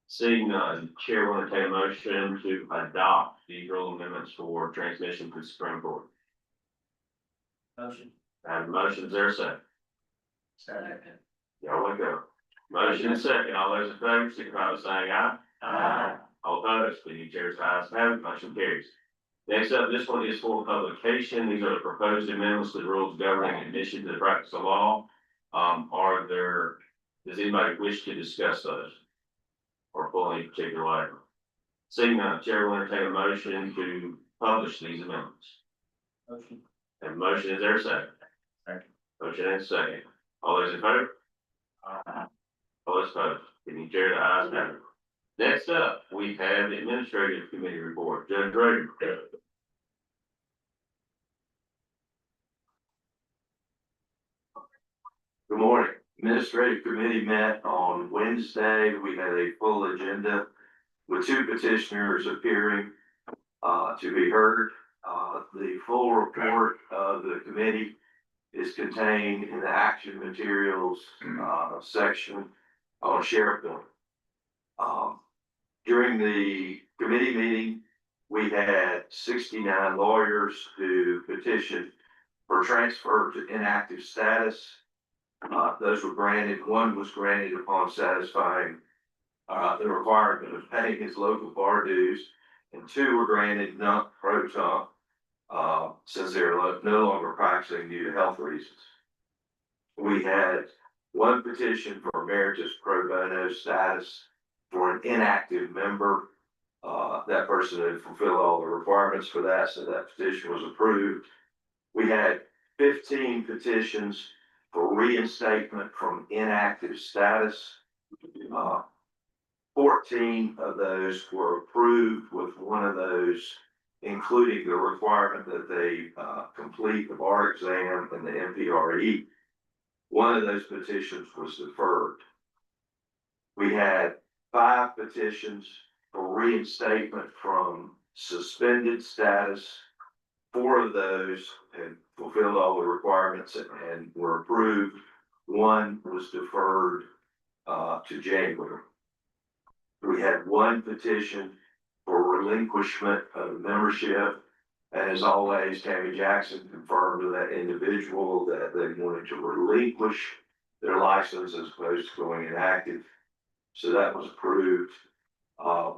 Seeing none, chair will entertain a motion to adopt these rule amendments for transmission to the Supreme Court. Motion. I have a motion, is there a second? Second. Y'all want to go? Motion and second, all those in favor, signify by saying aye. Aye. All opposed, any chairs, ayes have it, motion carries. Next up, this one is for publication. These are the proposed amendments to the rules governing admission to the practice of law. Does anybody wish to discuss those? Or pull any particular item? Seeing none, Chair will entertain a motion to publish these amendments. Motion. And a motion, is there a second? Second. Motion and a second. All those in favor? All those opposed? Any chair, the ayes have it. Next up, we have the administrative committee report. Judge Rader. Good morning. Administrative Committee met on Wednesday. We had a full agenda with 2 petitioners appearing to be heard. The full report of the committee is contained in the action materials section on SharePoint. During the committee meeting, we had 69 lawyers who petitioned for transfer to inactive status. Those were granted. 1 was granted upon satisfying the requirement of paying his local bar dues, and 2 were granted non-pro-tunc since they're no longer practicing due to health reasons. We had 1 petition for emeritus pro bono status for an inactive member. That person had fulfilled all the requirements for that, so that petition was approved. We had 15 petitions for reinstatement from inactive status. 14 of those were approved, with 1 of those including the requirement that they complete the bar exam and the MPRE. 1 of those petitions was deferred. We had 5 petitions for reinstatement from suspended status. 4 of those had fulfilled all the requirements and were approved. 1 was deferred to January. We had 1 petition for relinquishment of membership. And as always, Tammy Jackson confirmed to that individual that they wanted to relinquish their license as opposed to going inactive. So that was approved.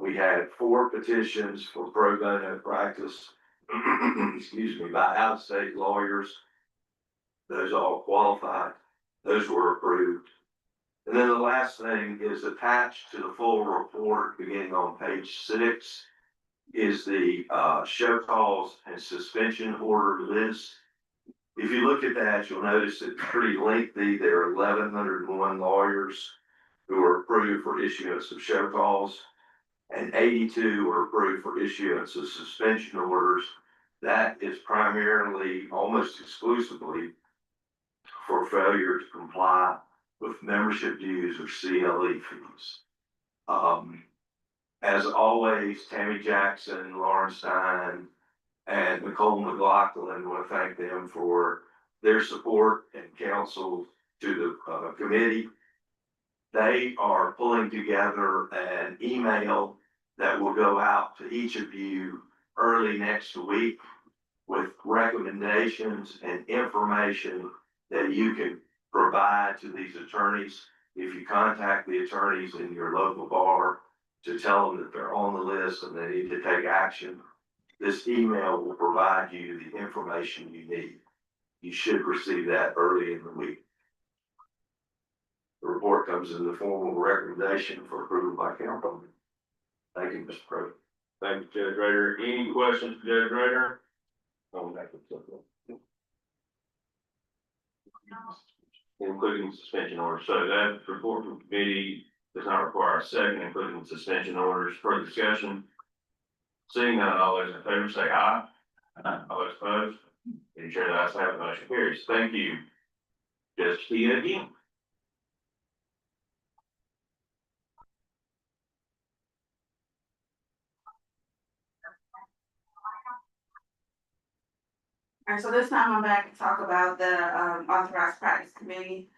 We had 4 petitions for pro bono practice, excuse me, by out-of-state lawyers. Those all qualified. Those were approved. And then the last thing is attached to the full report, beginning on page 6, is the show cause and suspension order list. If you look at that, you'll notice it's pretty lengthy. There are 1,101 lawyers who are approved for issuance of show cause, and 82 were approved for issuance of suspension orders. That is primarily, almost exclusively, for failure to comply with membership dues or CLE fees. As always, Tammy Jackson, Lauren Stein, and Nicole McLaughlin, want to thank them for their support and counsel to the committee. They are pulling together an email that will go out to each of you early next week with recommendations and information that you can provide to these attorneys. If you contact the attorneys in your local bar to tell them that they're on the list and they need to take action, this email will provide you the information you need. You should receive that early in the week. The report comes in the form of a recommendation for approval by council. Thank you, Mr. President. Thank you, Judge Rader. Any questions for Judge Rader? Including suspension orders. So that report from committee does not require a second, including suspension orders. For discussion. Seeing none, all those in favor say aye. All those opposed? Any chair, the ayes have it, motion carries. Thank you. Judge Kia again. All right, so this time I'm back to talk about the authorized practice committee.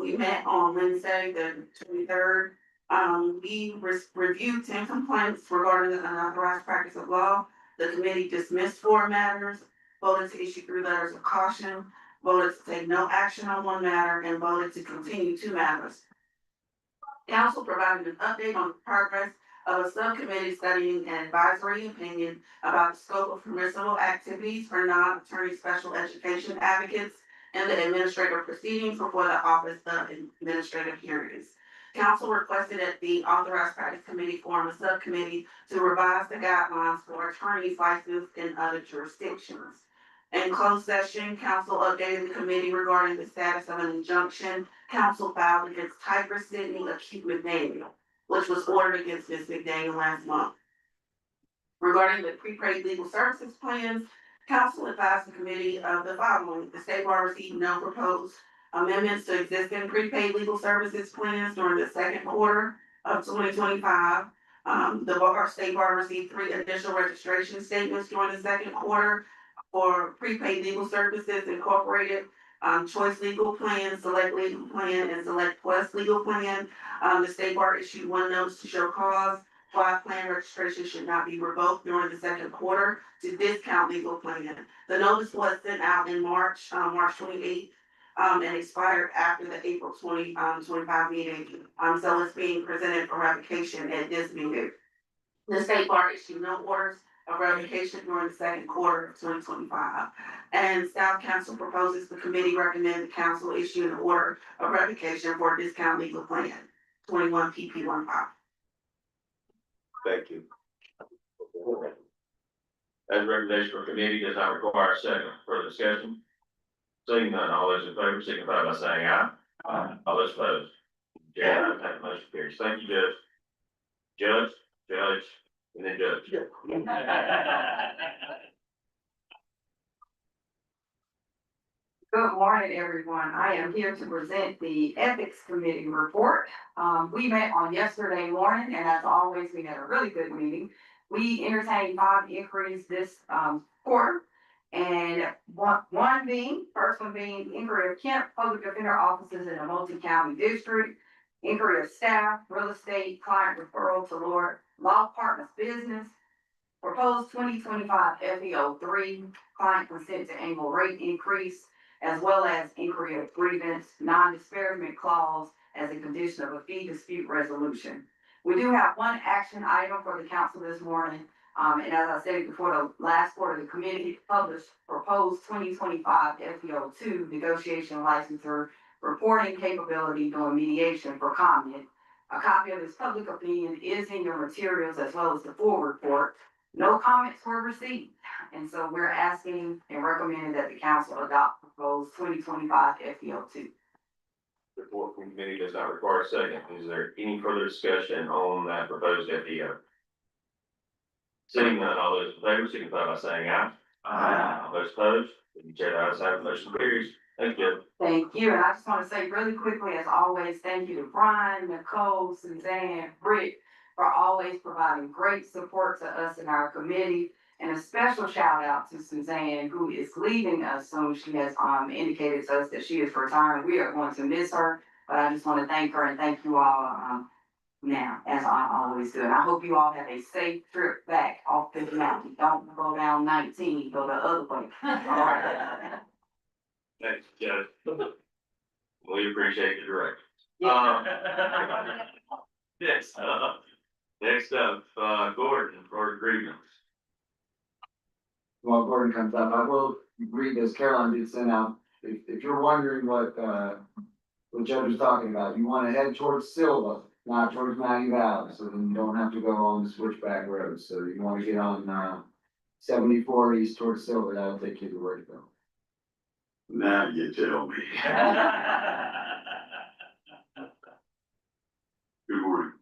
We met on Wednesday, the 23rd. We reviewed 10 complaints regarding the unauthorized practice of law. The committee dismissed 4 matters, voted to issue 3 letters of caution, voted to take no action on 1 matter, and voted to continue 2 matters. Council provided an update on the progress of a subcommittee studying an advisory opinion about the scope of permissible activities for non-attorney special education advocates and the administrative proceedings before the Office of Administrative Hearings. Council requested that the Authorized Practice Committee form a subcommittee to revise the guidelines for attorneys licensed in other jurisdictions. In closed session, council updated the committee regarding the status of an injunction council filed against Typer Sidney Acute McDaniel, which was ordered against Ms. McDaniel last month. Regarding the prepaid legal services plans, council advised the committee of the following. The state bar received no proposed amendments to existing prepaid legal services plans during the second quarter of 2025. The state bar received 3 additional registration statements during the second quarter for prepaid legal services incorporated, Choice Legal Plan, Select Legal Plan, and Select Plus Legal Plan. The state bar issued 1 notice to show cause why plan registration should not be revoked during the second quarter to discount legal plan. The notice was sent out in March 28th, and expired after the April 2025 meeting. So it's being presented for revocation at this meeting. The state bar issued no orders of revocation during the second quarter of 2025. And staff council proposes the committee recommend the council issue an order of revocation for discount legal plan 21 PP15. Thank you. As recommendation for committee does not require a second. Further discussion? Seeing none, all those in favor signify by saying aye. Aye. All those opposed? Chair, I have that motion carries. Thank you, Judge. Judge, and then Judge. Good morning, everyone. I am here to present the Ethics Committee report. We met on yesterday morning, and as always, we had a really good meeting. We entertained 5 inquiries this quarter. And first one being inquiry of Kent Public Defender offices in a multi-county district, inquiry of staff, real estate, client referral to law partners business, proposed 2025 FEO 3, client consent to annual rate increase, as well as inquiry of grievance, non-disparagement clause as a condition of a fee dispute resolution. We do have 1 action item for the council this morning. And as I said before, the last quarter, the committee published proposed 2025 FEO 2 negotiation licensor reporting capability during mediation for comment. A copy of this public opinion is in your materials as well as the full report. No comments were received. And so we're asking and recommending that the council adopt proposed 2025 FEO 2. The report from committee does not require a second. Is there any further discussion on that proposed FEO? Seeing none, all those in favor signify by saying aye. Aye. All those opposed? The chair, the ayes have it, motion carries. Thank you. Thank you. And I just want to say really quickly, as always, thank you to Brian, Nicole, Suzanne, Britt, for always providing great support to us in our committee. And a special shout out to Suzanne, who is leaving us soon. She has indicated to us that she is retiring. We are going to miss her, but I just want to thank her and thank you all now, as I always do. And I hope you all have a safe trip back off the mountain. Don't go down 19, go the other way. All right. Thanks, Judge. We appreciate the direction. Next up, Gordon for grievance. While Gordon comes up, I will read this. Caroline did send out, if you're wondering what Judge was talking about, you want to head towards Silva, not towards Maggie Valley, so then you don't have to go on the switchback road. So you want to get on 74 east towards Silva, that'll take you to where to go. Now you tell me. Good morning.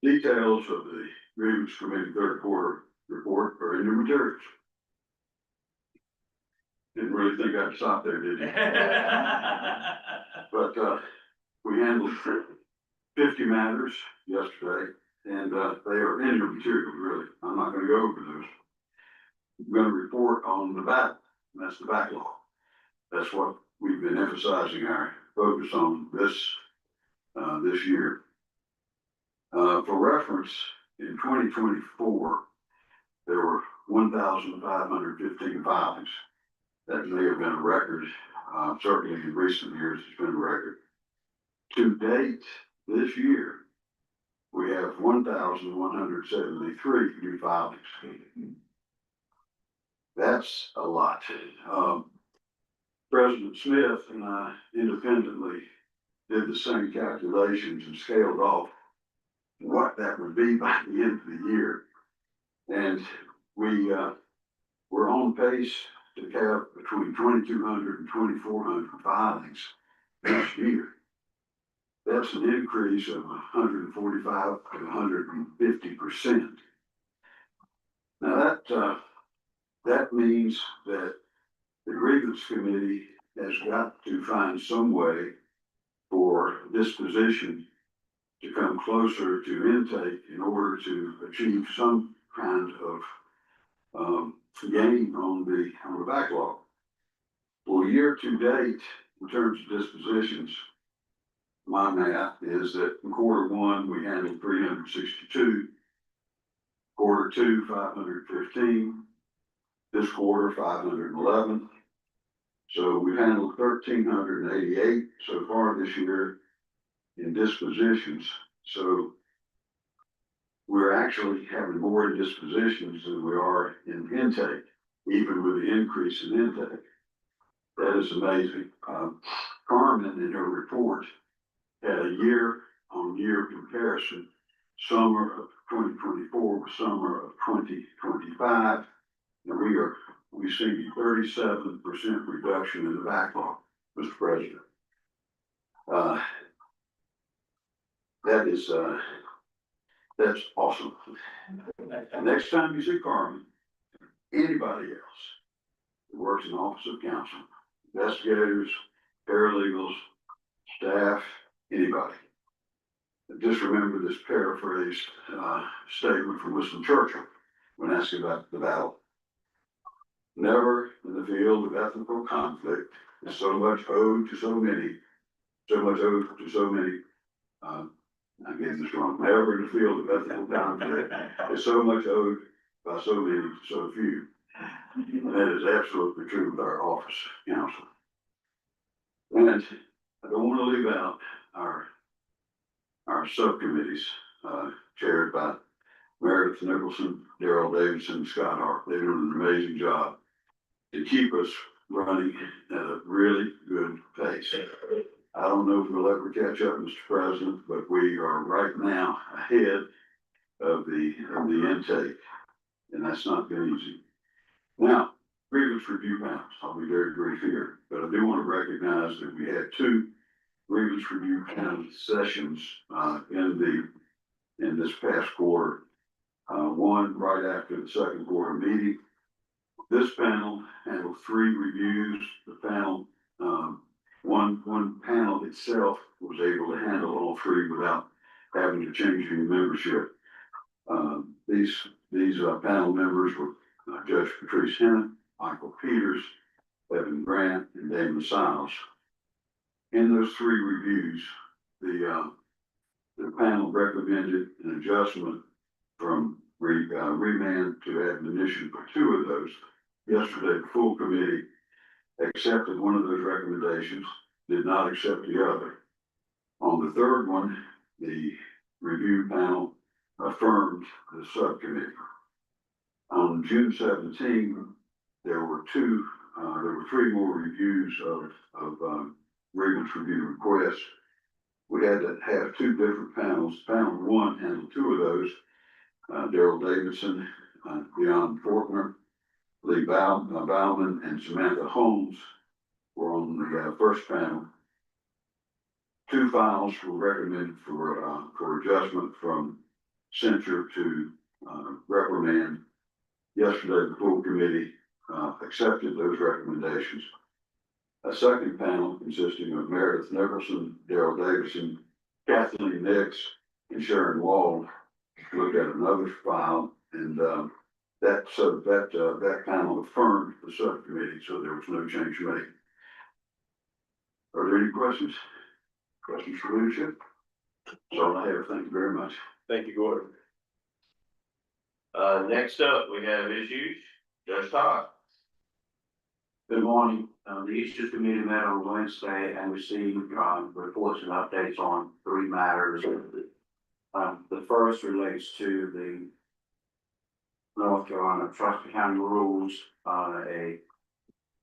Details of the grievance committee third quarter report are in your materials. Didn't really think I'd stop there, did you? But we handled 50 matters yesterday, and they are in your materials, really. I'm not gonna go over those. I'm gonna report on the back, and that's the backlog. That's what we've been emphasizing our focus on this year. For reference, in 2024, there were 1,515 filings. That may have been a record. Certainly in recent years, it's been a record. To date, this year, we have 1,173 new filings. That's a lot. President Smith and I independently did the same calculations and scaled off what that would be by the end of the year. And we're on pace to have between 2,200 and 2,400 filings this year. That's an increase of 145 to 150%. Now that means that the grievance committee has got to find some way for this position to come closer to intake in order to achieve some kind of gain on the backlog. Well, year to date, in terms of dispositions, my math is that in Q1, we handled 362, Q2, 515, this quarter, 511. So we've handled 1,388 so far this year in dispositions. So we're actually having more in dispositions than we are in intake, even with the increase in intake. That is amazing. Carmen, in her report, had a year-on-year comparison, summer of 2024 with summer of 2025, and we see 37% reduction in the backlog, Mr. President. That's awesome. Next time you see Carmen, anybody else who works in the Office of Counsel, investigators, paralegals, staff, anybody, just remember this paraphrased statement from Winston Churchill when asked about the battle. Never in the field of ethical conflict is so much owed to so many, I get this wrong. Never in the field of ethical conflict is so much owed by so many to so few. And that is absolutely true with our Office of Counsel. And I don't want to leave out our subcommittees, chaired by Meredith Nicholson, Daryl Davidson, and Scott Hart. They're doing an amazing job to keep us running at a really good pace. I don't know if we'll ever catch up, Mr. President, but we are right now ahead of the intake, and that's not been easy. Now, grievance review panels, I'll be very brief here, but I do want to recognize that we had 2 grievance review panel sessions in this past quarter. One right after the second quarter meeting. This panel handled 3 reviews. The panel, one panel itself was able to handle all 3 without having to change any membership. These panel members were Judge Patrice Henna, Michael Peters, Evan Grant, and Damon Siles. In those 3 reviews, the panel recommended an adjustment from remand to admonition for 2 of those. Yesterday, the full committee accepted one of those recommendations, did not accept the other. On the third one, the review panel affirmed the subcommittee. On June 17, there were 3 more reviews of grievance review requests. We had to have 2 different panels. Panel 1 handled 2 of those. Daryl Davidson, Deon Fortner, Lee Bauman, and Samantha Holmes were on the first panel. 2 files were recommended for adjustment from censure to reprimand. Yesterday, the full committee accepted those recommendations. A second panel consisting of Meredith Nicholson, Daryl Davidson, Kathleen Nix, and Sharon Wald looked at another file, and that panel affirmed the subcommittee, so there was no change made. Are there any questions? Questions for leadership? That's all I have. Thank you very much. Thank you, Gordon. Next up, we have issues. Judge Todd. Good morning. The Issues Committee met on Wednesday and received reports and updates on 3 matters. The first relates to the North Carolina Trust County rules. A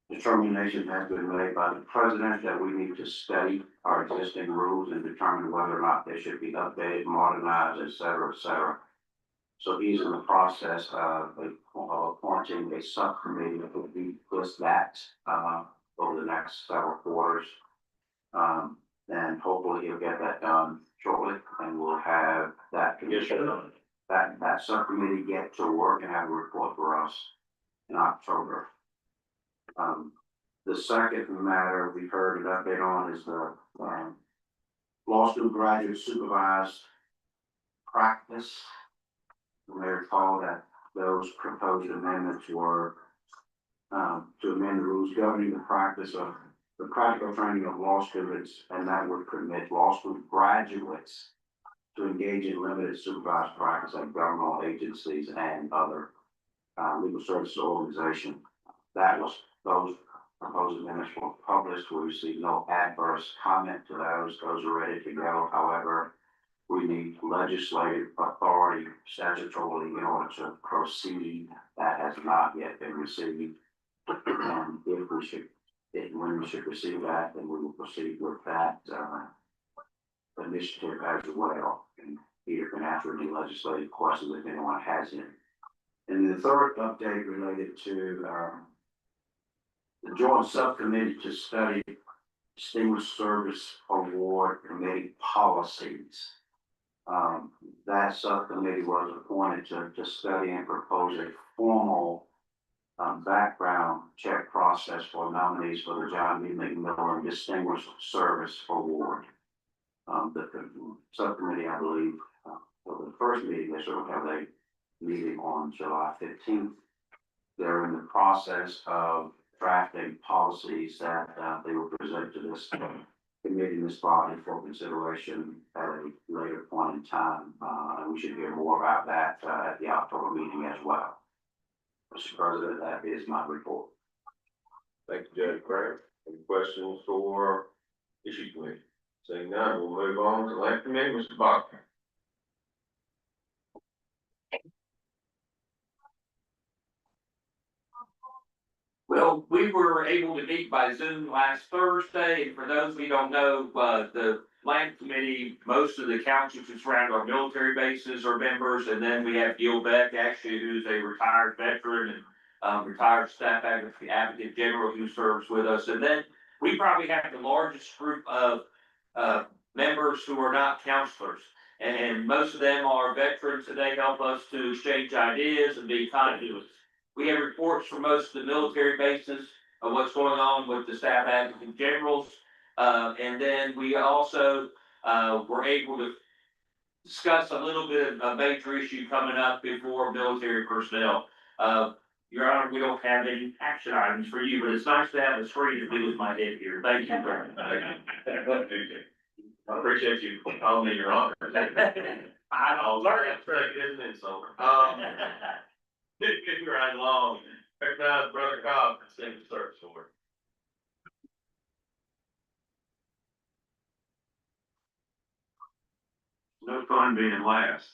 determination has been made by the president that we need to study our existing rules and determine whether or not they should be updated, modernized, et cetera, et cetera. So he's in the process of appointing a subcommittee that will be just that, over the next several quarters. And hopefully he'll get that done shortly, and we'll have that commission, that subcommittee get to work and have a report for us in October. The second matter we heard an update on is the, law school graduate supervised practice. You may recall that those proposed amendments were, to amend the rules governing the practice of the practical training of law students, and that would permit law school graduates to engage in limited supervised practice at governmental agencies and other legal services organizations. Those proposed amendments were published. We received no adverse comment to those. Those are ready to go. However, we need legislative authority statutorily in order to proceed. That has not yet been received. And when we should receive that, then we will proceed with that initiative as well. And Peter can answer any legislative questions if anyone has any. And the third update related to the joint subcommittee to study Distinguished Service Award Committee policies. That subcommittee was appointed to study and propose a formal background check process for nominees for the John B. McMillan Distinguished Service Award. The subcommittee, I believe, for the first meeting, they sort of have a meeting on July 15th. They're in the process of drafting policies that they will present to this committee, this body, for consideration at a later point in time. And we should hear more about that at the October meeting as well. Mr. President, that is my report. Thank you, Judge Craig. Any questions for issue committee? Saying none, we'll move on to land committee, Mr. Bachman. Well, we were able to meet by Zoom last Thursday, and for those who don't know, the land committee, most of the councils who surround our military bases are members, and then we have Gil Beck, actually, who's a retired veteran and retired staff advocate general who serves with us, and then we probably have the largest group of members who are not counselors, and most of them are veterans, and they help us to exchange ideas and be conduits. We have reports from most of the military bases of what's going on with the staff advocate generals. And then we also were able to discuss a little bit of a major issue coming up before military personnel. Your Honor, we don't have any action items for you, but it's nice to have a screen to be with my head here. Thank you very much. I appreciate you calling me your honor. I'll learn that trick, isn't it, so. Get right along. Recognize Brother Cobb and sing the service award. No fun being last.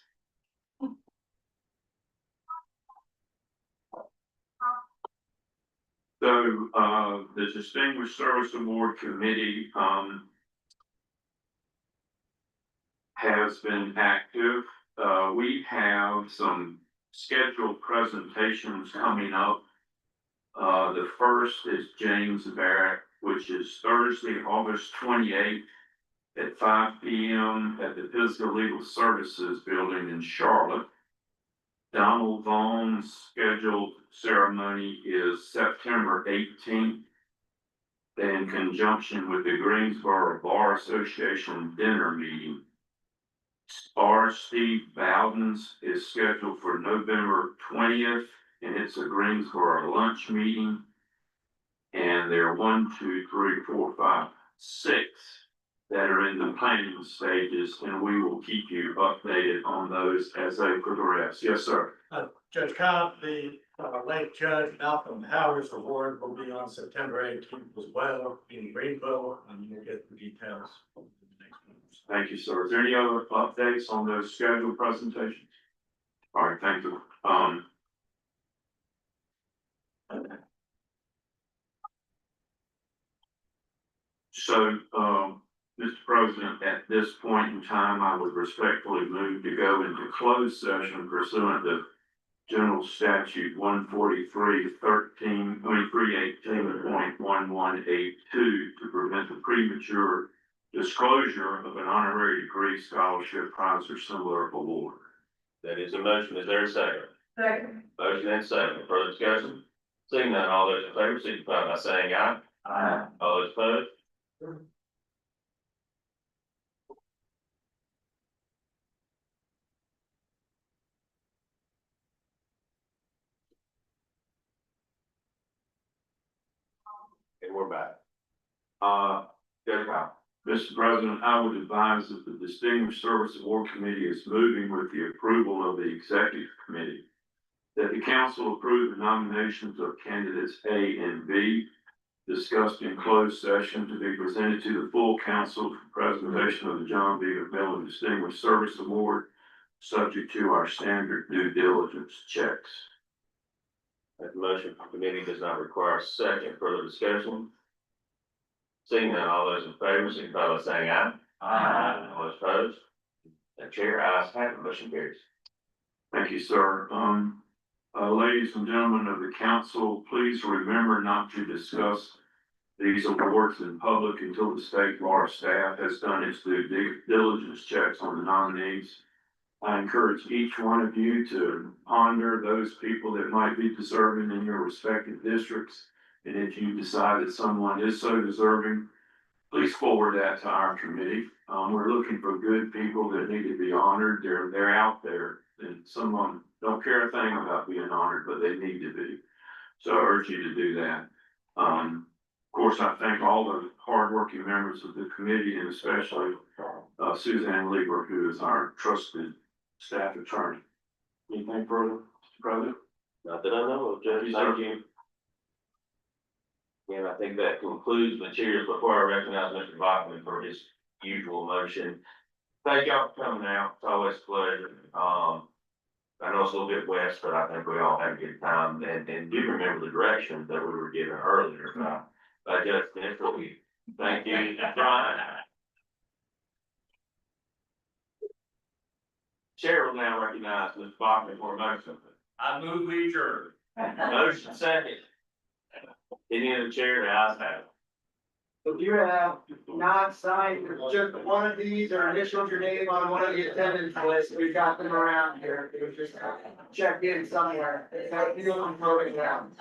So, the Distinguished Service Award Committee, has been active. We have some scheduled presentations coming up. The first is James Barrett, which is Thursday, August 28th at 5 p.m. at the Physical Legal Services Building in Charlotte. Donald Vaughn's scheduled ceremony is September 18th. In conjunction with the Greensboro Bar Association dinner meeting. Steve Bowden's is scheduled for November 20th, and it's a Greensboro lunch meeting. And there are 1, 2, 3, 4, 5, 6 that are in the planning stages, and we will keep you updated on those as they progress. Yes, sir. Judge Cobb, the late Judge Malcolm Howard's award will be on September 18th as well in Greenville, and you'll get the details. Thank you, sir. Is there any other updates on those scheduled presentations? All right, thank you. So, Mr. President, at this point in time, I would respectfully move to go into closed session pursuant to General Statute 318.1182 to prevent the premature disclosure of an honorary degree, scholarship, prize, or similar award. That is a motion. Is there a second? Second. Motion and second. Further discussion? Seeing none, all those in favor, signify by saying aye. Aye. All those opposed? And we're back. Judge Powell. Mr. President, I would advise that the Distinguished Service Award Committee is moving with the approval of the Executive Committee, that the council approve the nominations of candidates A and B discussed in closed session to be presented to the full council for presentation of the John B. McMillan Distinguished Service Award, subject to our standard due diligence checks. That motion for committee does not require a second. Further discussion? Seeing none, all those in favor, signify by saying aye. Aye. All those opposed? The chair, ayes have it, motion carries. Thank you, sir. Ladies and gentlemen of the council, please remember not to discuss these awards in public until the state bar staff has done its due diligence checks on the nominees. I encourage each one of you to ponder those people that might be deserving in your respective districts. And if you decide that someone is so deserving, please forward that to our committee. We're looking for good people that need to be honored. They're out there, and someone don't care a thing about being honored, but they need to be. So I urge you to do that. Of course, I thank all the hardworking members of the committee, and especially Suzanne Lieber, who is our trusted staff attorney. Anything further, Mr. President? Not that I know of, Judge. Thank you. And I think that concludes materials before I recognize Mr. Bachman for his usual motion. Thank y'all for coming out. It's always a pleasure. I know it's a little bit west, but I think we all had a good time, and do remember the directions that we were given earlier by Judge Mitchell. Thank you, Brian. Chair will now recognize Mr. Bachman for a motion. I move we adjourn. Motion second. Any other chair, the ayes have it. If you have not signed just one of these or initialed your name on one of the attendance lists, we've got them around here. It was just checked in somewhere. It's not, you don't throw it down.